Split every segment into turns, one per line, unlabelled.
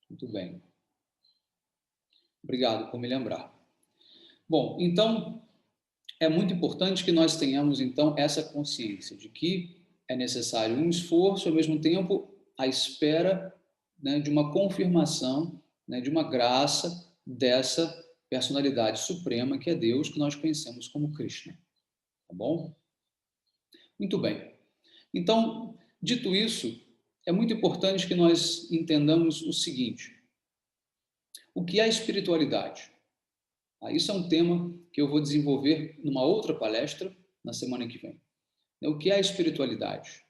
Muito bem. Obrigado por me lembrar. Bom, então é muito importante que nós tenhamos então essa consciência de que é necessário um esforço, ao mesmo tempo a espera, né, de uma confirmação, né, de uma graça dessa personalidade suprema que é Deus, que nós conhecemos como Krishna. Tá bom? Muito bem. Então, dito isso, é muito importante que nós entendamos o seguinte: o que é espiritualidade? Isso é um tema que eu vou desenvolver numa outra palestra na semana que vem. O que é espiritualidade?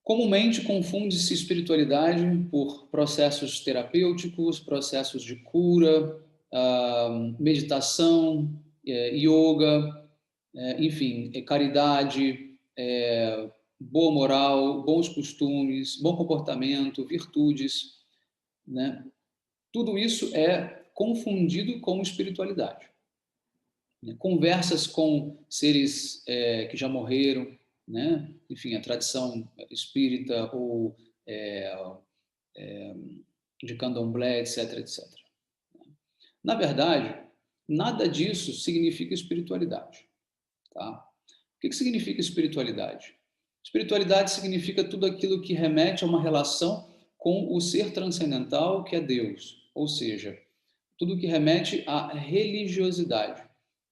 Comumente confunde-se espiritualidade por processos terapêuticos, processos de cura, meditação, yoga, enfim, caridade, boa moral, bons costumes, bom comportamento, virtudes, né? Tudo isso é confundido com espiritualidade. Conversas com seres que já morreram, né? Enfim, a tradição espírita ou é, de candomblé, etc, etc. Na verdade, nada disso significa espiritualidade. Tá? O que significa espiritualidade? Espiritualidade significa tudo aquilo que remete a uma relação com o ser transcendental que é Deus, ou seja, tudo que remete à religiosidade.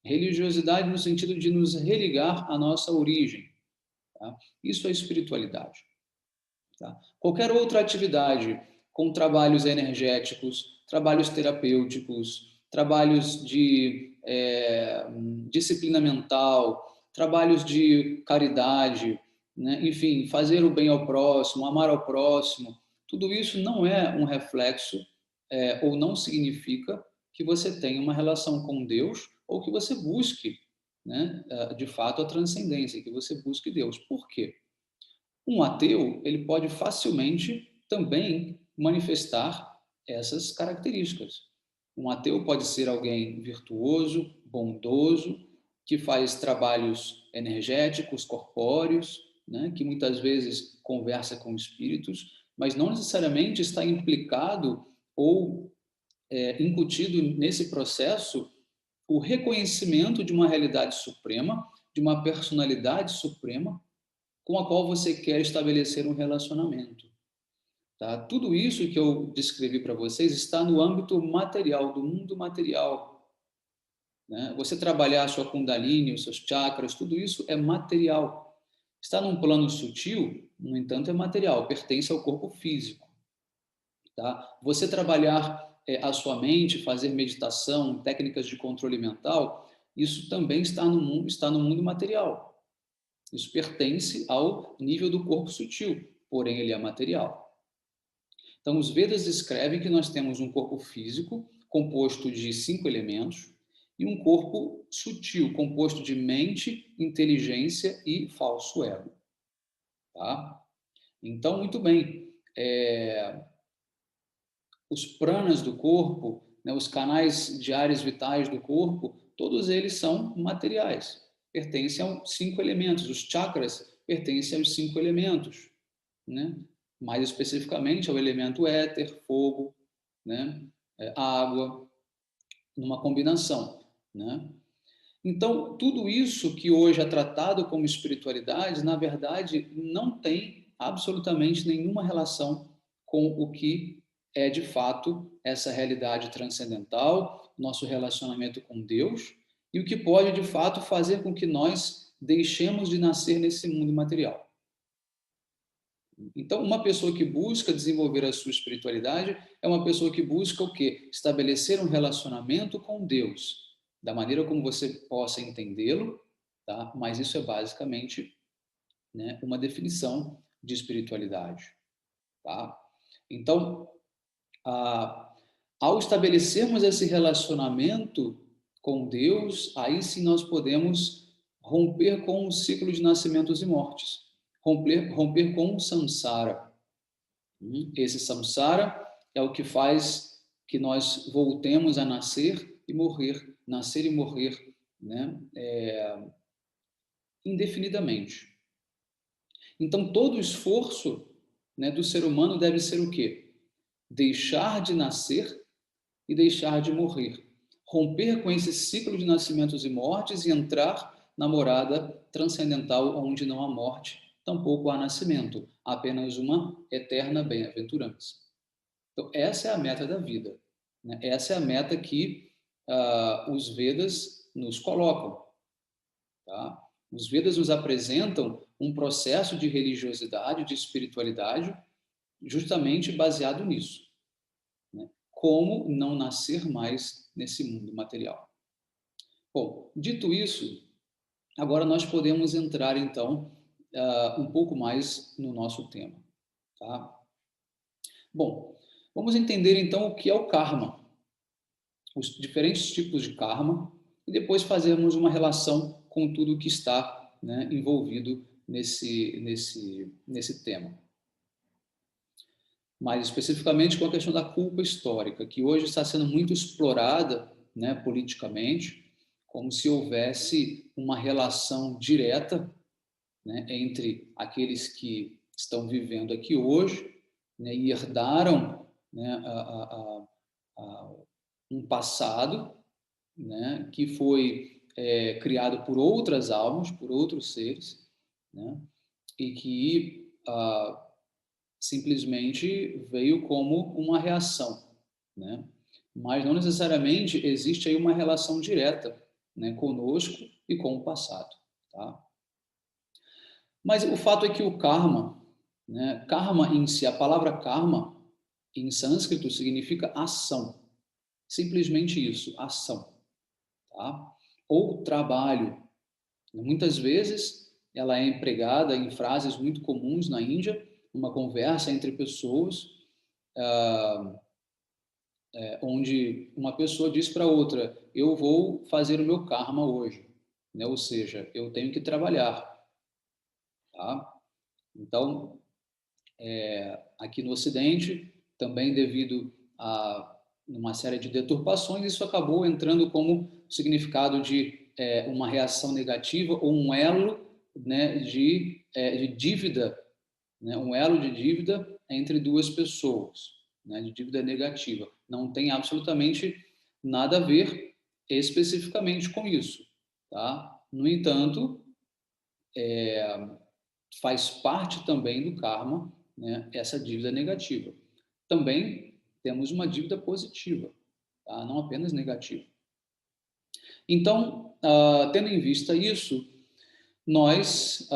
Religiosidade no sentido de nos religar à nossa origem. Tá? Isso é espiritualidade. Tá? Qualquer outra atividade com trabalhos energéticos, trabalhos terapêuticos, trabalhos de disciplina mental, trabalhos de caridade, né? Enfim, fazer o bem ao próximo, amar ao próximo, tudo isso não é um reflexo ou não significa que você tenha uma relação com Deus ou que você busque, né, de fato, a transcendência, que você busque Deus. Por quê? Um ateu, ele pode facilmente também manifestar essas características. Um ateu pode ser alguém virtuoso, bondoso, que faz trabalhos energéticos, corpóreos, né, que muitas vezes conversa com espíritos, mas não necessariamente está implicado ou incutido nesse processo o reconhecimento de uma realidade suprema, de uma personalidade suprema, com a qual você quer estabelecer um relacionamento. Tá? Tudo isso que eu descrevi para vocês está no âmbito material, do mundo material. Né? Você trabalhar a sua Kundalini, os seus chakras, tudo isso é material. Está num plano sutil, no entanto, é material, pertence ao corpo físico. Tá? Você trabalhar a sua mente, fazer meditação, técnicas de controle mental, isso também está no mundo material. Isso pertence ao nível do corpo sutil, porém ele é material. Então, os Vedas descrevem que nós temos um corpo físico composto de 5 elementos e um corpo sutil composto de mente, inteligência e falso ego. Tá? Então, muito bem. Os pranas do corpo, né, os canais de áreas vitais do corpo, todos eles são materiais. Pertencem aos 5 elementos. Os chakras pertencem aos 5 elementos, né? Mais especificamente ao elemento éter, fogo, né? Água, numa combinação, né? Então, tudo isso que hoje é tratado como espiritualidade, na verdade, não tem absolutamente nenhuma relação com o que é de fato essa realidade transcendental, nosso relacionamento com Deus, e o que pode de fato fazer com que nós deixemos de nascer nesse mundo material. Então, uma pessoa que busca desenvolver a sua espiritualidade é uma pessoa que busca o quê? Estabelecer um relacionamento com Deus, da maneira como você possa entendê-lo, tá? Mas isso é basicamente, né, uma definição de espiritualidade, tá? Então, ao estabelecermos esse relacionamento com Deus, aí sim nós podemos romper com o ciclo de nascimentos e mortes, romper com o samsara. Esse samsara é o que faz que nós voltemos a nascer e morrer, né? Indefinidamente. Então, todo o esforço, né, do ser humano deve ser o quê? deixar de nascer e deixar de morrer, romper com esse ciclo de nascimentos e mortes e entrar na morada transcendental onde não há morte, tampouco há nascimento, apenas uma eterna bem-aventurança. Então, essa é a meta da vida, né? Essa é a meta que os Vedas nos colocam. Tá? Os Vedas nos apresentam um processo de religiosidade, de espiritualidade, justamente baseado nisso, né? Como não nascer mais nesse mundo material. Bom, dito isso, agora nós podemos entrar, então, um pouco mais no nosso tema. Tá? Bom, vamos entender, então, o que é o karma, os diferentes tipos de karma, e depois fazermos uma relação com tudo que está, né, envolvido nesse tema. Mais especificamente com a questão da culpa histórica, que hoje está sendo muito explorada, né, politicamente, como se houvesse uma relação direta, né, entre aqueles que estão vivendo aqui hoje, né, e herdaram, né, um passado, né, que foi criado por outras almas, por outros seres, né, e que simplesmente veio como uma reação, né? Mas não necessariamente existe aí uma relação direta, né, conosco e com o passado, tá? Mas o fato é que o karma, né, karma em si, a palavra karma em sânscrito significa ação, simplesmente isso, ação, tá? Ou trabalho. Muitas vezes ela é empregada em frases muito comuns na Índia, uma conversa entre pessoas, onde uma pessoa diz para outra: eu vou fazer o meu karma hoje, né? Ou seja, eu tenho que trabalhar, tá? Então, aqui no Ocidente, também devido a uma série de deturpações, isso acabou entrando como significado de uma reação negativa ou um elo, né, de dívida, né, um elo de dívida entre duas pessoas, né, de dívida negativa. Não tem absolutamente nada a ver especificamente com isso, tá? No entanto, faz parte também do karma, né, essa dívida negativa. Também temos uma dívida positiva, tá? Não apenas negativa. Então, tendo em vista isso, nós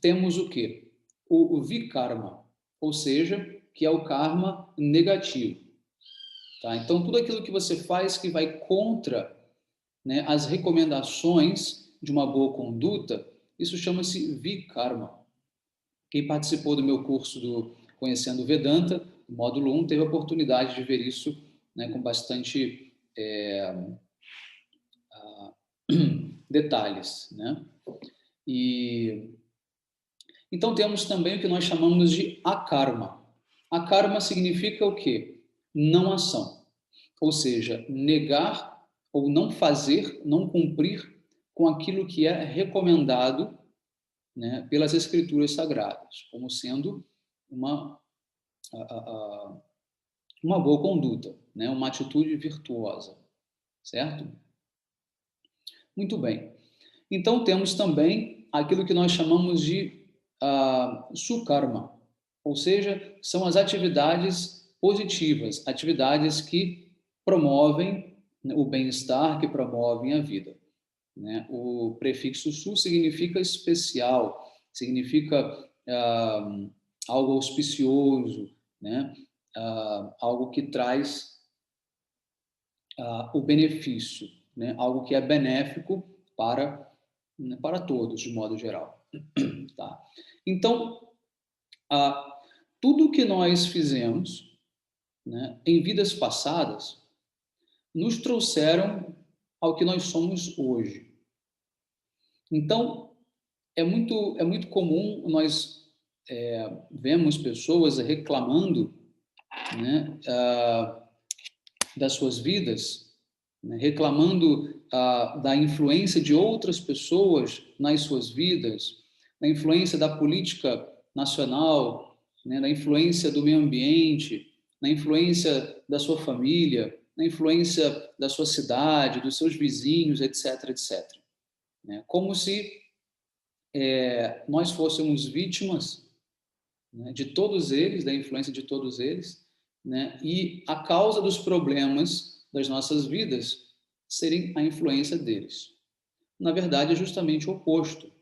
temos o quê? O vikarma, ou seja, que é o karma negativo. Tá? Então, tudo aquilo que você faz que vai contra, né, as recomendações de uma boa conduta, isso chama-se vikarma. Quem participou do meu curso do Conhecendo o Vedanta, módulo 1, teve a oportunidade de ver isso, né, com bastante detalhes, né? E então temos também o que nós chamamos de akarma. Akarma significa o quê? Não ação. Ou seja, negar ou não fazer, não cumprir com aquilo que é recomendado, né, pelas escrituras sagradas, como sendo uma uma boa conduta, né, uma atitude virtuosa, certo? Muito bem. Então temos também aquilo que nós chamamos de sukarma, ou seja, são as atividades positivas, atividades que promovem, né, o bem-estar, que promovem a vida, né? O prefixo su significa especial, significa algo auspicioso, né? Algo que traz o benefício, né? Algo que é benéfico para, né, para todos, de modo geral. Tá? Então, tudo que nós fizemos, né, em vidas passadas nos trouxeram ao que nós somos hoje. Então, é muito comum nós vemos pessoas reclamando, né, das suas vidas, né, reclamando da influência de outras pessoas nas suas vidas, da influência da política nacional, né, da influência do meio ambiente, na influência da sua família, na influência da sua cidade, dos seus vizinhos, etc, etc. Né? Como se nós fôssemos vítimas, né, de todos eles, da influência de todos eles, né, e a causa dos problemas das nossas vidas serem a influência deles. Na verdade, é justamente o oposto.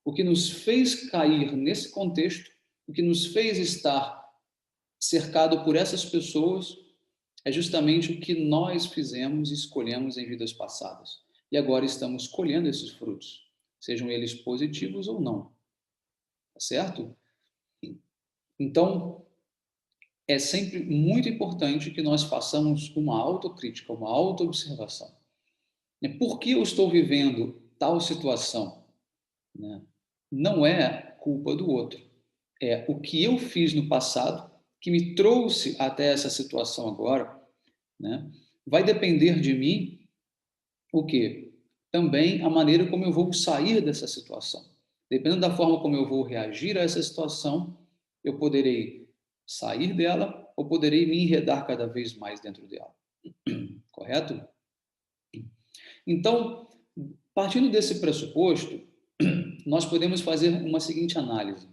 O que nos fez cair nesse contexto, o que nos fez estar cercado por essas pessoas, é justamente o que nós fizemos e escolhemos em vidas passadas. E agora estamos colhendo esses frutos, sejam eles positivos ou não. Tá certo? Então, é sempre muito importante que nós façamos uma autocrítica, uma autoobservação. Por que eu estou vivendo tal situação? Não é culpa do outro. É o que eu fiz no passado que me trouxe até essa situação agora, né? Vai depender de mim o quê? Também a maneira como eu vou sair dessa situação. Dependendo da forma como eu vou reagir a essa situação, eu poderei sair dela ou poderei me enredar cada vez mais dentro dela. Correto? Então, partindo desse pressuposto, nós podemos fazer uma seguinte análise.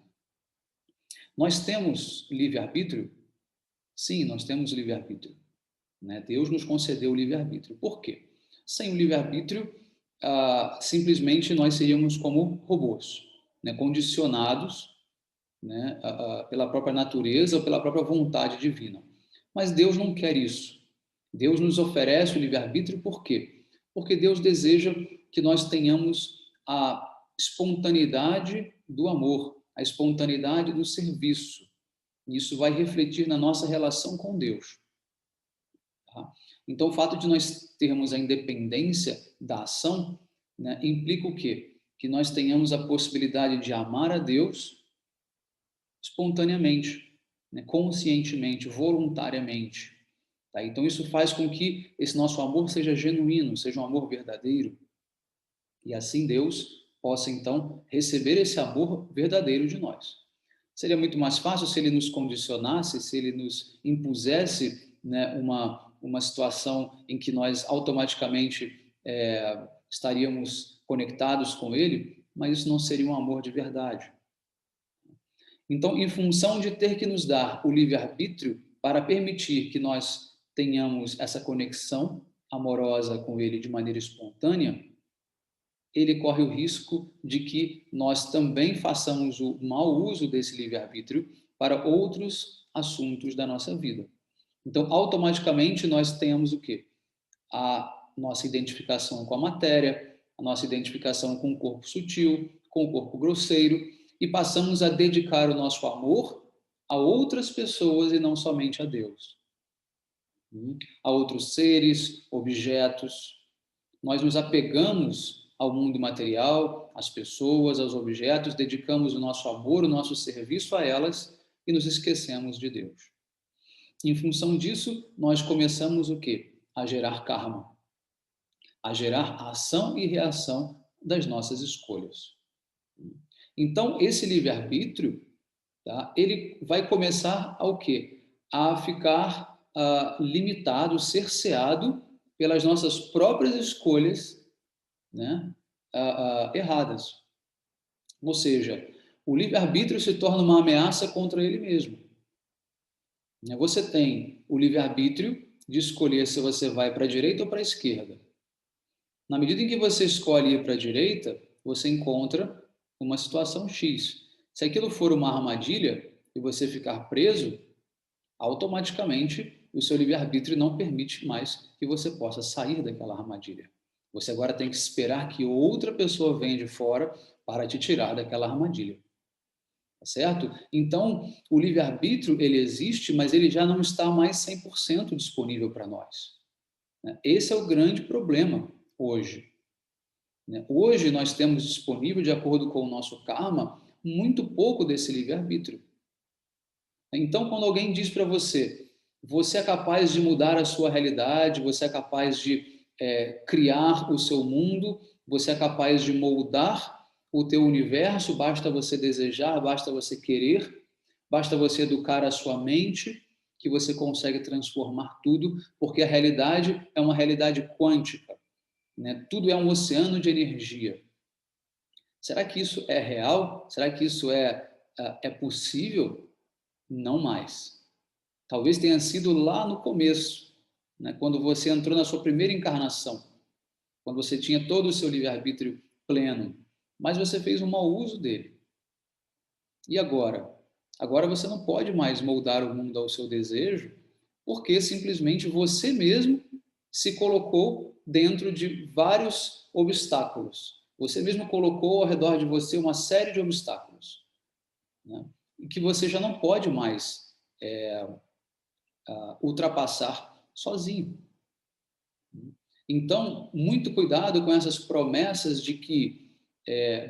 Nós temos livre-arbítrio? Sim, nós temos livre-arbítrio. Né? Deus nos concedeu o livre-arbítrio. Por quê? Sem o livre-arbítrio, simplesmente nós seríamos como robôs, né? Condicionados, né? Pela própria natureza ou pela própria vontade divina. Mas Deus não quer isso. Deus nos oferece o livre-arbítrio por quê? Porque Deus deseja que nós tenhamos a espontaneidade do amor, a espontaneidade do serviço. Isso vai refletir na nossa relação com Deus. Tá? Então, o fato de nós termos a independência da ação, né, implica o quê? Que nós tenhamos a possibilidade de amar a Deus espontaneamente, né, conscientemente, voluntariamente. Tá? Então, isso faz com que esse nosso amor seja genuíno, seja um amor verdadeiro. E assim Deus possa, então, receber esse amor verdadeiro de nós. Seria muito mais fácil se ele nos condicionasse, se ele nos impusesse, né, uma situação em que nós automaticamente estaríamos conectados com ele, mas isso não seria um amor de verdade. Então, em função de ter que nos dar o livre-arbítrio para permitir que nós tenhamos essa conexão amorosa com ele de maneira espontânea, ele corre o risco de que nós também façamos o mau uso desse livre-arbítrio para outros assuntos da nossa vida. Então, automaticamente, nós temos o quê? A nossa identificação com a matéria, a nossa identificação com o corpo sutil, com o corpo grosseiro, e passamos a dedicar o nosso amor a outras pessoas e não somente a Deus. A outros seres, objetos. Nós nos apegamos ao mundo material, às pessoas, aos objetos, dedicamos o nosso amor, o nosso serviço a elas e nos esquecemos de Deus. Em função disso, nós começamos o quê? A gerar karma, a gerar ação e reação das nossas escolhas. Então, esse livre-arbítrio, tá, ele vai começar ao quê? A ficar limitado, cerceado pelas nossas próprias escolhas, né, erradas. Ou seja, o livre-arbítrio se torna uma ameaça contra ele mesmo. Você tem o livre-arbítrio de escolher se você vai para a direita ou para a esquerda. Na medida em que você escolhe ir para a direita, você encontra uma situação X. Se aquilo for uma armadilha e você ficar preso, automaticamente o seu livre-arbítrio não permite mais que você possa sair daquela armadilha. Você agora tem que esperar que outra pessoa venha de fora para te tirar daquela armadilha. Tá certo? Então, o livre-arbítrio, ele existe, mas ele já não está mais 100% disponível para nós. Esse é o grande problema hoje. Hoje nós temos disponível, de acordo com o nosso karma, muito pouco desse livre-arbítrio. Então, quando alguém diz para você, você é capaz de mudar a sua realidade, você é capaz de criar o seu mundo, você é capaz de moldar o teu universo, basta você desejar, basta você querer, basta você educar a sua mente, que você consegue transformar tudo, porque a realidade é uma realidade quântica, né? Tudo é um oceano de energia. Será que isso é real? Será que isso é possível? Não mais. Talvez tenha sido lá no começo, né? Quando você entrou na sua primeira encarnação, quando você tinha todo o seu livre-arbítrio pleno, mas você fez um mau uso dele. E agora? Agora você não pode mais moldar o mundo ao seu desejo, porque simplesmente você mesmo se colocou dentro de vários obstáculos. Você mesmo colocou ao redor de você uma série de obstáculos, né? E que você já não pode mais ultrapassar sozinho. Então, muito cuidado com essas promessas de que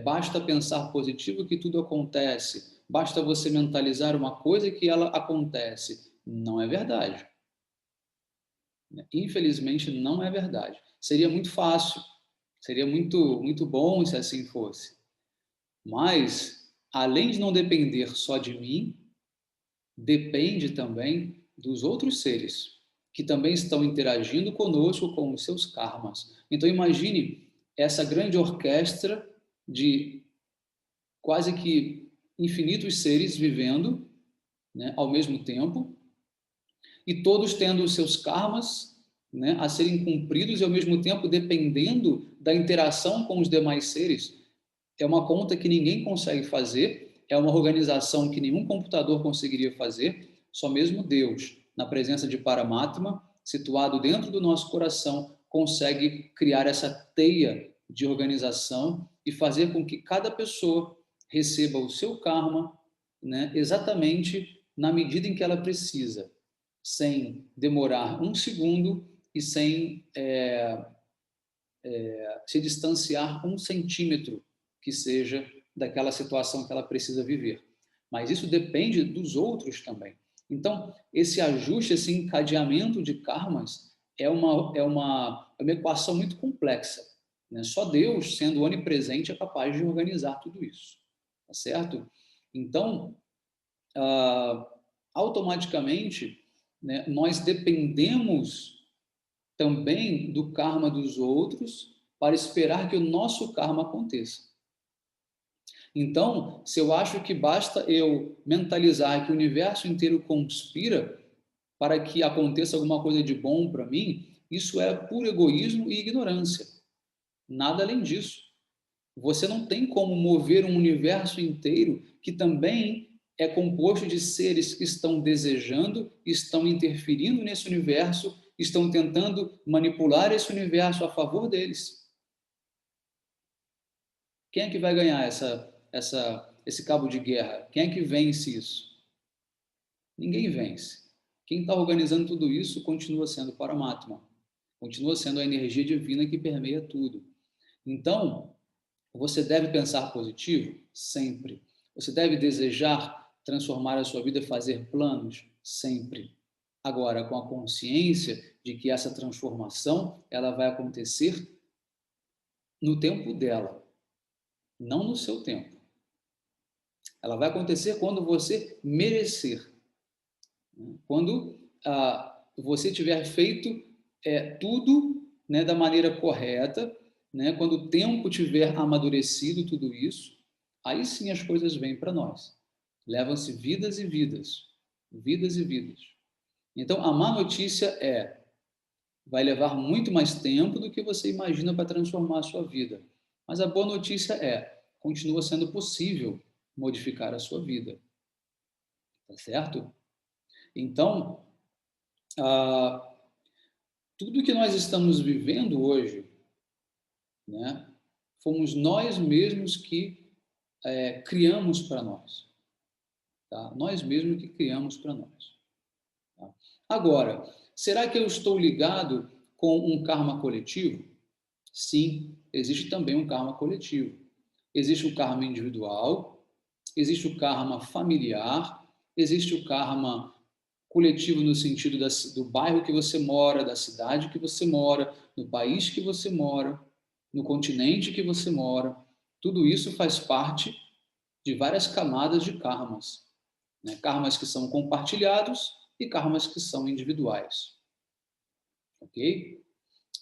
basta pensar positivo que tudo acontece, basta você mentalizar uma coisa que ela acontece. Não é verdade. Infelizmente, não é verdade. Seria muito fácil, seria muito bom se assim fosse. Mas, além de não depender só de mim, depende também dos outros seres, que também estão interagindo conosco com os seus karmas. Então, imagine essa grande orquestra de quase que infinitos seres vivendo, né, ao mesmo tempo, e todos tendo os seus karmas, né, a serem cumpridos e, ao mesmo tempo, dependendo da interação com os demais seres. É uma conta que ninguém consegue fazer, é uma organização que nenhum computador conseguiria fazer, só mesmo Deus, na presença de Paramatma, situado dentro do nosso coração, consegue criar essa teia de organização e fazer com que cada pessoa receba o seu karma, né, exatamente na medida em que ela precisa, sem demorar um segundo e sem se distanciar um centímetro que seja daquela situação que ela precisa viver. Mas isso depende dos outros também. Então, esse ajuste, esse encadeamento de karmas é uma equação muito complexa, né? Só Deus, sendo onipresente, é capaz de organizar tudo isso. Tá certo? Então, automaticamente, né, nós dependemos também do karma dos outros para esperar que o nosso karma aconteça. Então, se eu acho que basta eu mentalizar que o universo inteiro conspira para que aconteça alguma coisa de bom para mim, isso é puro egoísmo e ignorância. Nada além disso. Você não tem como mover um universo inteiro que também é composto de seres que estão desejando, estão interferindo nesse universo, estão tentando manipular esse universo a favor deles. Quem é que vai ganhar esse cabo de guerra? Quem é que vence isso? Ninguém vence. Quem está organizando tudo isso continua sendo Paramatma, continua sendo a energia divina que permeia tudo. Então, você deve pensar positivo? Sempre. Você deve desejar transformar a sua vida, fazer planos? Sempre. Agora, com a consciência de que essa transformação ela vai acontecer no tempo dela, não no seu tempo. Ela vai acontecer quando você merecer. Quando você tiver feito tudo, né, da maneira correta, né, quando o tempo tiver amadurecido tudo isso, aí sim as coisas vêm para nós. Levam-se vidas e vidas, vidas e vidas. Então, a má notícia vai levar muito mais tempo do que você imagina para transformar a sua vida. Mas a boa notícia continua sendo possível modificar a sua vida. Tá certo? Então, tudo que nós estamos vivendo hoje, né, fomos nós mesmos que criamos para nós. Tá? Nós mesmos que criamos para nós. Tá? Agora, será que eu estou ligado com um karma coletivo? Sim, existe também um karma coletivo. Existe o karma individual, existe o karma familiar, existe o karma coletivo no sentido do bairro que você mora, da cidade que você mora, no país que você mora, no continente que você mora. Tudo isso faz parte de várias camadas de karmas, né? Karmas que são compartilhados e karmas que são individuais. Ok?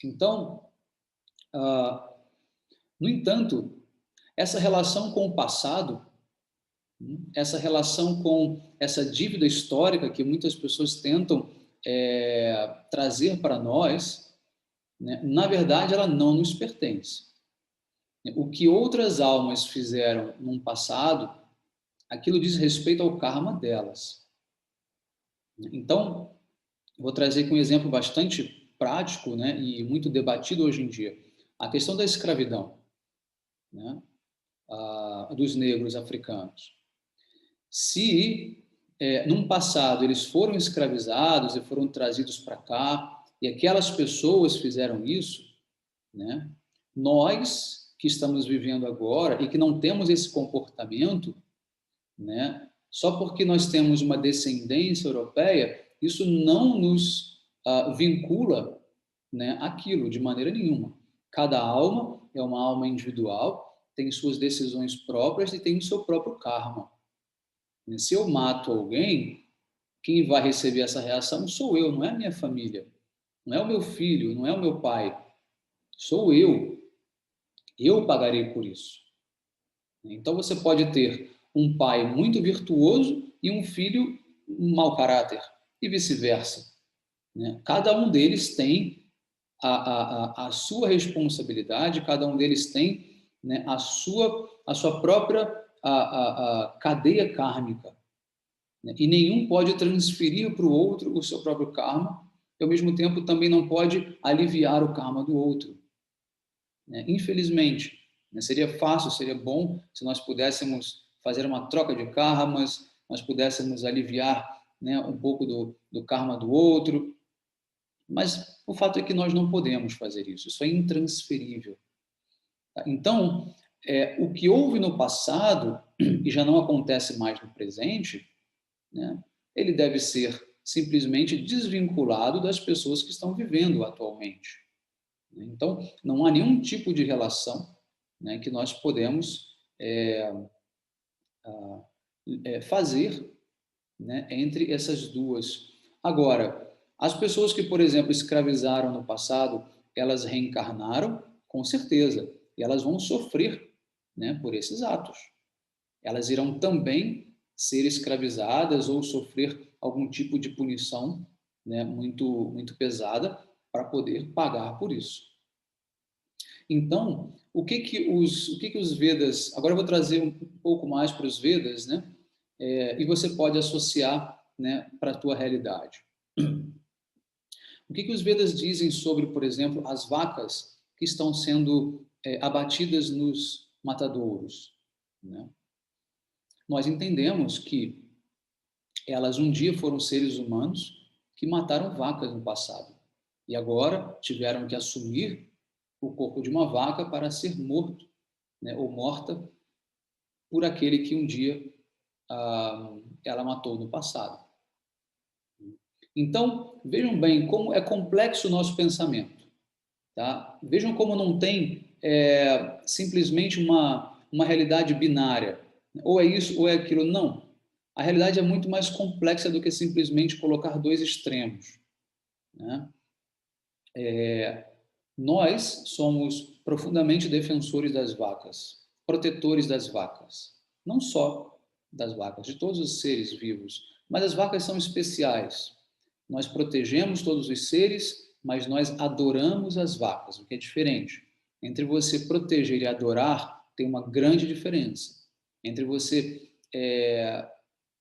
Então, no entanto, essa relação com o passado, essa relação com essa dívida histórica que muitas pessoas tentam trazer para nós, né, na verdade, ela não nos pertence. O que outras almas fizeram num passado, aquilo diz respeito ao karma delas. Então, vou trazer aqui um exemplo bastante prático, né, e muito debatido hoje em dia. A questão da escravidão, né, dos negros africanos. Se, num passado, eles foram escravizados e foram trazidos para cá, e aquelas pessoas fizeram isso, né, nós que estamos vivendo agora e que não temos esse comportamento, né, só porque nós temos uma descendência europeia, isso não nos vincula, né, àquilo de maneira nenhuma. Cada alma é uma alma individual, tem suas decisões próprias e tem o seu próprio karma. Se eu mato alguém, quem vai receber essa reação sou eu, não é a minha família, não é o meu filho, não é o meu pai, sou eu. Eu pagarei por isso. Então você pode ter um pai muito virtuoso e um filho mau caráter, e vice-versa. Né? Cada um deles tem a sua responsabilidade, cada um deles tem, né, a sua própria cadeia kármica. Né? E nenhum pode transferir para o outro o seu próprio karma, e ao mesmo tempo também não pode aliviar o karma do outro. Né? Infelizmente, né, seria fácil, seria bom se nós pudéssemos fazer uma troca de karmas, nós pudéssemos aliviar, né, um pouco do karma do outro, mas o fato é que nós não podemos fazer isso é intransferível. Tá? Então, o que houve no passado, e já não acontece mais no presente, né, ele deve ser simplesmente desvinculado das pessoas que estão vivendo atualmente. Então, não há nenhum tipo de relação, né, que nós podemos fazer, né, entre essas duas. Agora, as pessoas que, por exemplo, escravizaram no passado, elas reencarnaram, com certeza, e elas vão sofrer, né, por esses atos. Elas irão também ser escravizadas ou sofrer algum tipo de punição, né, muito, muito pesada para poder pagar por isso. Então, o que que os Vedas... Agora eu vou trazer um pouco mais para os Vedas, né? E você pode associar, né, para a tua realidade. O que que os Vedas dizem sobre, por exemplo, as vacas que estão sendo abatidas nos matadouros, né? Nós entendemos que elas um dia foram seres humanos que mataram vacas no passado e agora tiveram que assumir o corpo de uma vaca para ser morto, né, ou morta por aquele que um dia ela matou no passado. Então, vejam bem como é complexo o nosso pensamento. Tá? Vejam como não tem simplesmente uma realidade binária. Ou é isso ou é aquilo. Não. A realidade é muito mais complexa do que simplesmente colocar dois extremos. Né? Nós somos profundamente defensores das vacas, protetores das vacas. Não só das vacas, de todos os seres vivos. Mas as vacas são especiais. Nós protegemos todos os seres, mas nós adoramos as vacas, o que é diferente. Entre você proteger e adorar, tem uma grande diferença. Entre você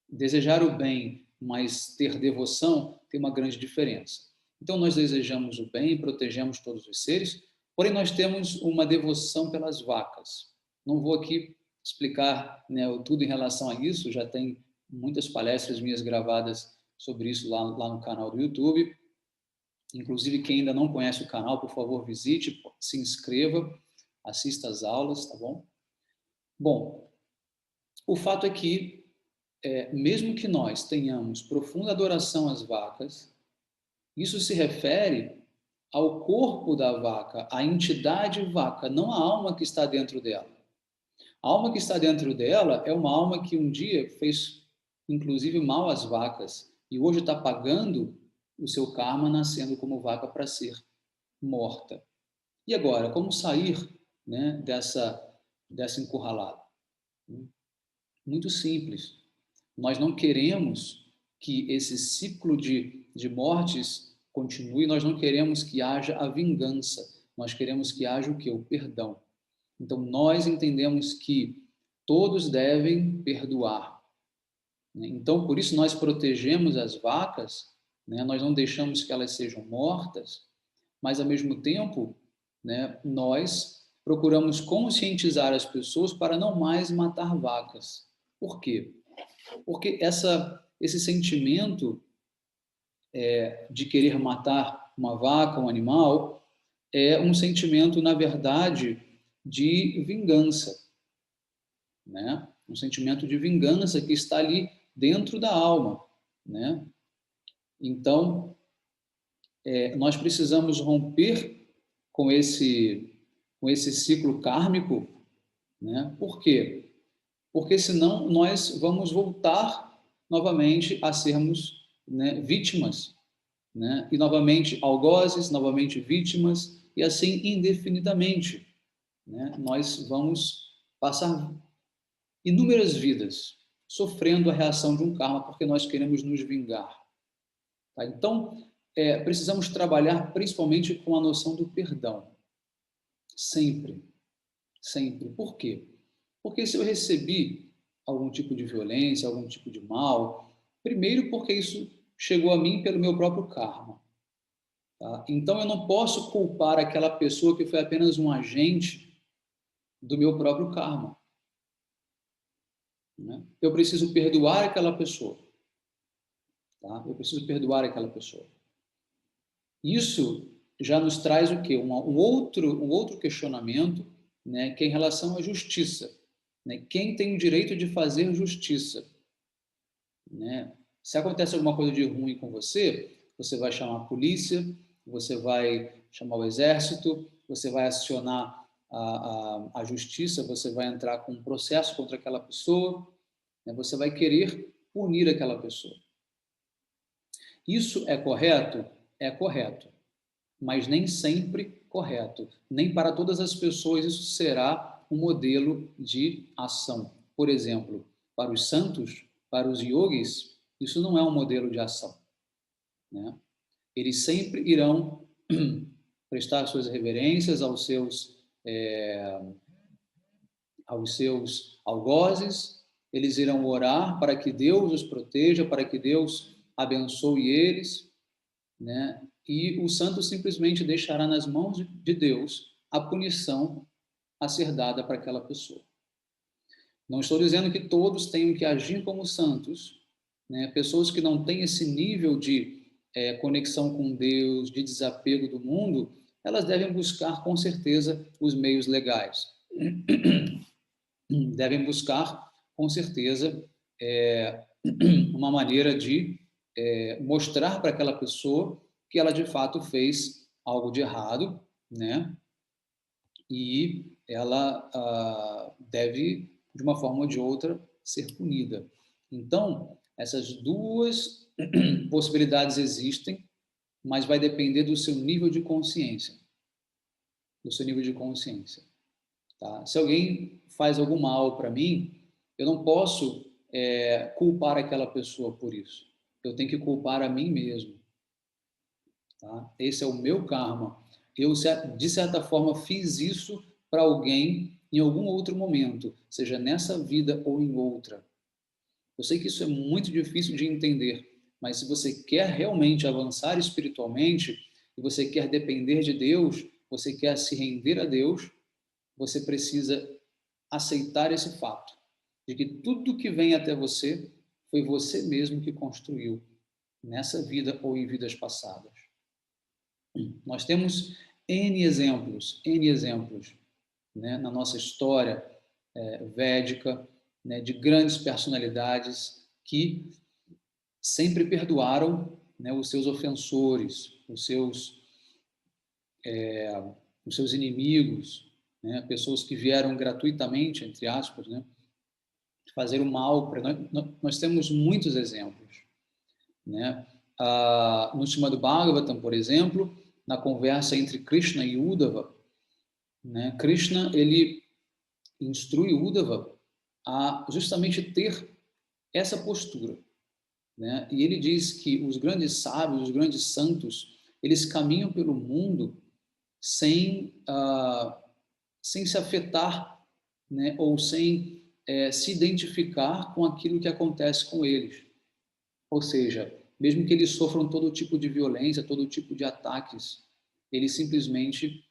desejar o bem, mas ter devoção, tem uma grande diferença. Então, nós desejamos o bem, protegemos todos os seres, porém nós temos uma devoção pelas vacas. Não vou aqui explicar, né, tudo em relação a isso, já tem muitas palestras minhas gravadas sobre isso lá no canal do YouTube. Inclusive, quem ainda não conhece o canal, por favor, visite, se inscreva, assista às aulas, tá bom? Bom, o fato é que, mesmo que nós tenhamos profunda adoração às vacas, isso se refere ao corpo da vaca, à entidade vaca, não à alma que está dentro dela. A alma que está dentro dela é uma alma que um dia fez, inclusive, mal às vacas, e hoje está pagando o seu karma nascendo como vaca para ser morta. E agora, como sair, né, dessa encurralada? Muito simples. Nós não queremos que esse ciclo de mortes continue, nós não queremos que haja a vingança, nós queremos que haja o quê? O perdão. Então, nós entendemos que todos devem perdoar. Então, por isso, nós protegemos as vacas, né? Nós não deixamos que elas sejam mortas, mas, ao mesmo tempo, né, nós procuramos conscientizar as pessoas para não mais matar vacas. Por quê? Porque esse sentimento de querer matar uma vaca, um animal, é um sentimento, na verdade, de vingança, né? Um sentimento de vingança que está ali dentro da alma, né? Então, nós precisamos romper com esse ciclo kármico, né? Por quê? Porque senão nós vamos voltar novamente a sermos, né, vítimas, né? E novamente algozes, novamente vítimas, e assim indefinidamente, né? Nós vamos passar inúmeras vidas sofrendo a reação de um karma porque nós queremos nos vingar. Tá? Então, precisamos trabalhar principalmente com a noção do perdão. Sempre. Sempre. Por quê? Porque se eu recebi algum tipo de violência, algum tipo de mal, primeiro porque isso chegou a mim pelo meu próprio karma. Tá? Então, eu não posso culpar aquela pessoa que foi apenas um agente do meu próprio karma. Né? Eu preciso perdoar aquela pessoa. Tá? Eu preciso perdoar aquela pessoa. Isso já nos traz o quê? Um outro questionamento, né, que é em relação à justiça. Né? Quem tem o direito de fazer justiça? Né? Se acontece alguma coisa de ruim com você, você vai chamar a polícia, você vai chamar o exército, você vai acionar a justiça, você vai entrar com um processo contra aquela pessoa, né? Você vai querer punir aquela pessoa. Isso é correto? É correto, mas nem sempre correto. Nem para todas as pessoas isso será um modelo de ação. Por exemplo, para os santos, para os yogis, isso não é um modelo de ação, né? Eles sempre irão prestar suas reverências aos seus algozes, eles irão orar para que Deus os proteja, para que Deus abençoe eles, né? E o santo simplesmente deixará nas mãos de Deus a punição a ser dada para aquela pessoa. Não estou dizendo que todos tenham que agir como santos, né? Pessoas que não têm esse nível de conexão com Deus, de desapego do mundo, elas devem buscar com certeza os meios legais. Devem buscar com certeza uma maneira de mostrar para aquela pessoa que ela de fato fez algo de errado, né? E ela deve, de uma forma ou de outra, ser punida. Então, essas duas possibilidades existem, mas vai depender do seu nível de consciência. Do seu nível de consciência. Tá? Se alguém faz algum mal para mim, eu não posso culpar aquela pessoa por isso. Eu tenho que culpar a mim mesmo. Tá? Esse é o meu karma. Eu, de certa forma, fiz isso para alguém em algum outro momento, seja nessa vida ou em outra. Eu sei que isso é muito difícil de entender, mas se você quer realmente avançar espiritualmente e você quer depender de Deus, você quer se render a Deus, você precisa aceitar esse fato, de que tudo que vem até você foi você mesmo que construiu nessa vida ou em vidas passadas. Nós temos N exemplos, né, na nossa história védica, né, de grandes personalidades que sempre perdoaram, né, os seus ofensores, os seus inimigos, né, pessoas que vieram gratuitamente, entre aspas, né, fazer o mal. Nós temos muitos exemplos. né? No Srimad Bhagavatam, por exemplo, na conversa entre Krishna e Uddhava, né? Krishna, ele instrui Uddhava a justamente ter essa postura, né? E ele diz que os grandes sábios, os grandes santos, eles caminham pelo mundo sem, sem se afetar, né? Ou sem se identificar com aquilo que acontece com eles. Ou seja, mesmo que eles sofram todo tipo de violência, todo tipo de ataques, eles simplesmente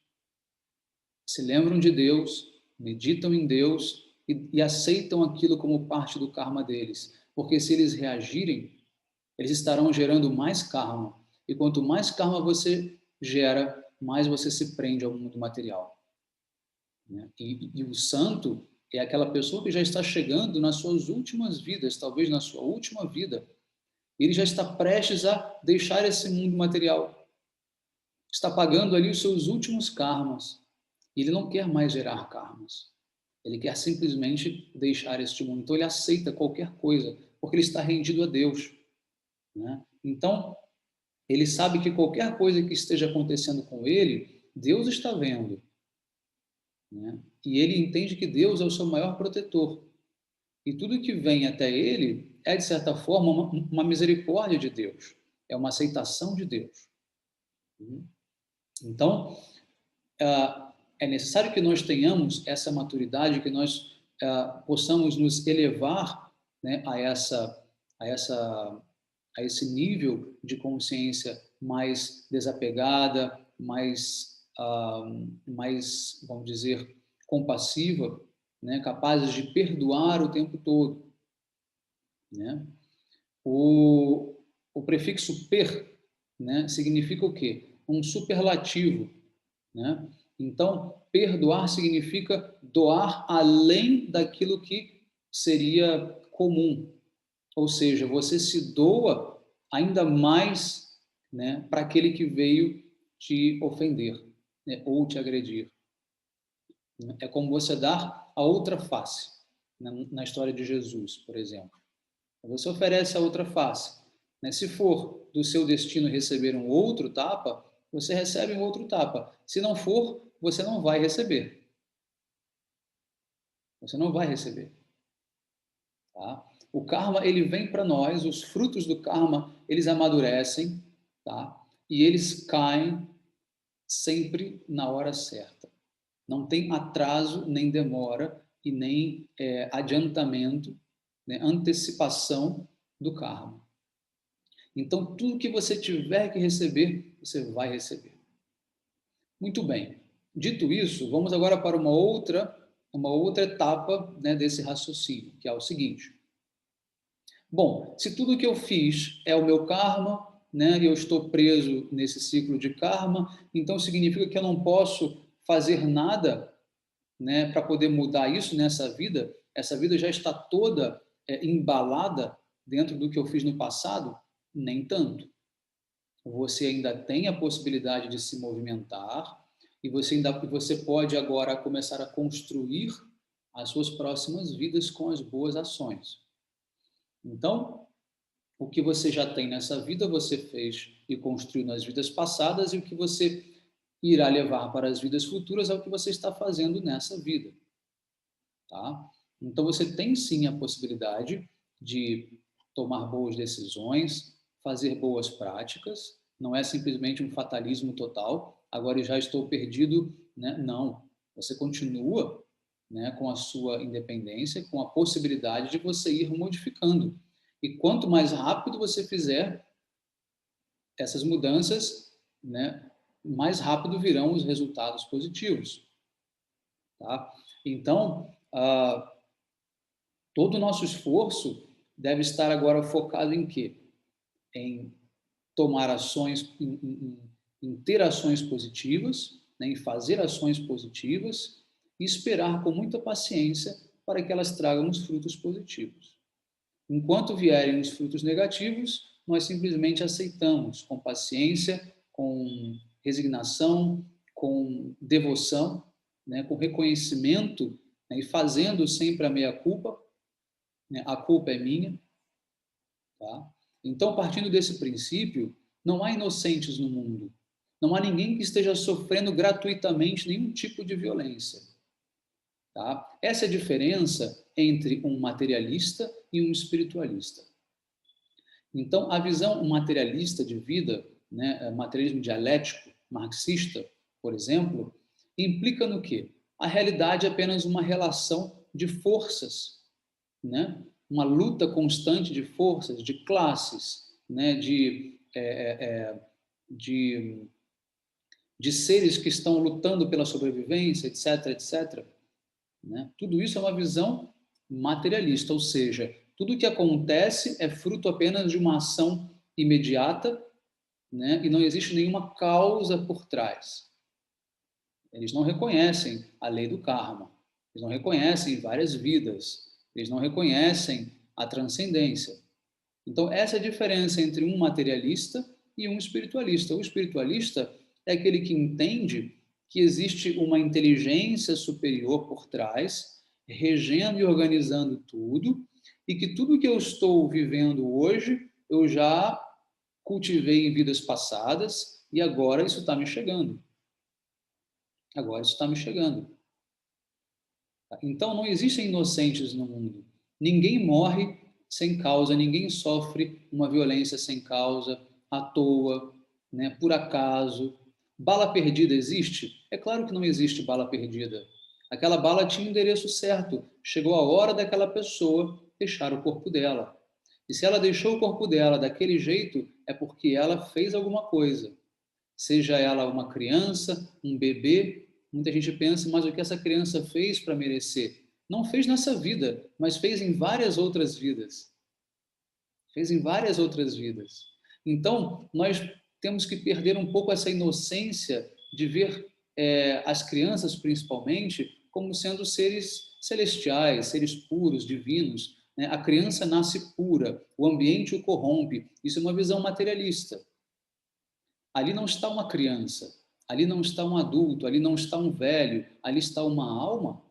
se lembram de Deus, meditam em Deus e aceitam aquilo como parte do karma deles. Porque se eles reagirem, eles estarão gerando mais karma. E quanto mais karma você gera, mais você se prende ao mundo material, né? E o santo é aquela pessoa que já está chegando nas suas últimas vidas, talvez na sua última vida. Ele já está prestes a deixar esse mundo material. Está pagando ali os seus últimos karmas. Ele não quer mais gerar karmas. Ele quer simplesmente deixar este mundo. Então ele aceita qualquer coisa, porque ele está rendido a Deus, né? Então, ele sabe que qualquer coisa que esteja acontecendo com ele, Deus está vendo, né? E ele entende que Deus é o seu maior protetor. E tudo que vem até ele é, de certa forma, uma misericórdia de Deus. É uma aceitação de Deus. Então, é necessário que nós tenhamos essa maturidade, que nós possamos nos elevar, né, a esse nível de consciência mais desapegada, mais, vamos dizer, compassiva, né, capazes de perdoar o tempo todo, né? O prefixo per, né, significa o quê? Um superlativo, né? Então, perdoar significa doar além daquilo que seria comum. Ou seja, você se doa ainda mais, né, para aquele que veio te ofender, né, ou te agredir. É como você dar a outra face, na história de Jesus, por exemplo. Você oferece a outra face, né? Se for do seu destino receber um outro tapa, você recebe um outro tapa. Se não for, você não vai receber. Você não vai receber. Tá? O karma, ele vem para nós, os frutos do karma, eles amadurecem, tá? E eles caem sempre na hora certa. Não tem atraso, nem demora, e nem adiantamento, né? Antecipação do karma. Então, tudo que você tiver que receber, você vai receber. Muito bem. Dito isso, vamos agora para uma outra etapa, né, desse raciocínio, que é o seguinte. Bom, se tudo que eu fiz é o meu karma, né, e eu estou preso nesse ciclo de karma, então significa que eu não posso fazer nada, né, para poder mudar isso nessa vida? Essa vida já está toda embalada dentro do que eu fiz no passado? Nem tanto. Você ainda tem a possibilidade de se movimentar e você pode agora começar a construir as suas próximas vidas com as boas ações. Então, o que você já tem nessa vida, você fez e construiu nas vidas passadas, e o que você irá levar para as vidas futuras é o que você está fazendo nessa vida, tá? Então, você tem sim a possibilidade de tomar boas decisões, fazer boas práticas, não é simplesmente um fatalismo total, agora eu já estou perdido, né? Não, você continua, né, com a sua independência, com a possibilidade de você ir modificando. E quanto mais rápido você fizer essas mudanças, né, mais rápido virão os resultados positivos, tá? Então, todo o nosso esforço deve estar agora focado em quê? Em tomar ações, em ter ações positivas, né, em fazer ações positivas e esperar com muita paciência para que elas tragam os frutos positivos. Enquanto vierem os frutos negativos, nós simplesmente aceitamos com paciência, com resignação, com devoção, né, com reconhecimento, né, e fazendo sempre a meia-culpa, né, a culpa é minha, tá? Então, partindo desse princípio, não há inocentes no mundo. Não há ninguém que esteja sofrendo gratuitamente nenhum tipo de violência. Tá? Essa é a diferença entre um materialista e um espiritualista. Então, a visão materialista de vida, né, materialismo dialético, marxista, por exemplo, implica no quê? A realidade é apenas uma relação de forças, né? Uma luta constante de forças, de classes, né? De, de seres que estão lutando pela sobrevivência, etc., etc. Né? Tudo isso é uma visão materialista, ou seja, tudo o que acontece é fruto apenas de uma ação imediata, né? E não existe nenhuma causa por trás. Eles não reconhecem a lei do karma, eles não reconhecem várias vidas, eles não reconhecem a transcendência. Então, essa é a diferença entre um materialista e um espiritualista. O espiritualista é aquele que entende que existe uma inteligência superior por trás, regendo e organizando tudo, e que tudo que eu estou vivendo hoje, eu já cultivei em vidas passadas, e agora isso está me chegando. Agora isso está me chegando. Então, não existem inocentes no mundo. Ninguém morre sem causa, ninguém sofre uma violência sem causa, à toa, né, por acaso. Bala perdida existe? É claro que não existe bala perdida. Aquela bala tinha o endereço certo. Chegou a hora daquela pessoa deixar o corpo dela. E se ela deixou o corpo dela daquele jeito, é porque ela fez alguma coisa. Seja ela uma criança, um bebê, muita gente pensa, mas o que essa criança fez para merecer? Não fez nessa vida, mas fez em várias outras vidas. Fez em várias outras vidas. Então, nós temos que perder um pouco essa inocência de ver as crianças, principalmente, como sendo seres celestiais, seres puros, divinos. Né? A criança nasce pura, o ambiente o corrompe. Isso é uma visão materialista. Ali não está uma criança, ali não está um adulto, ali não está um velho, ali está uma alma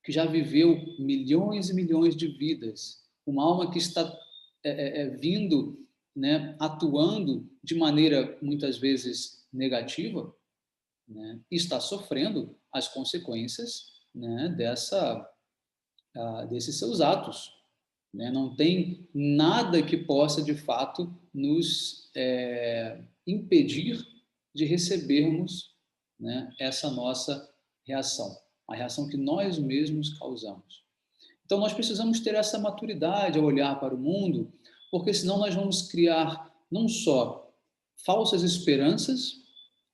que já viveu milhões e milhões de vidas, uma alma que está vindo, né, atuando de maneira muitas vezes negativa, né, e está sofrendo as consequências, né, desses seus atos. Né? Não tem nada que possa, de fato, nos impedir de recebermos, né, essa nossa reação, a reação que nós mesmos causamos. Então, nós precisamos ter essa maturidade ao olhar para o mundo, porque senão nós vamos criar não só falsas esperanças,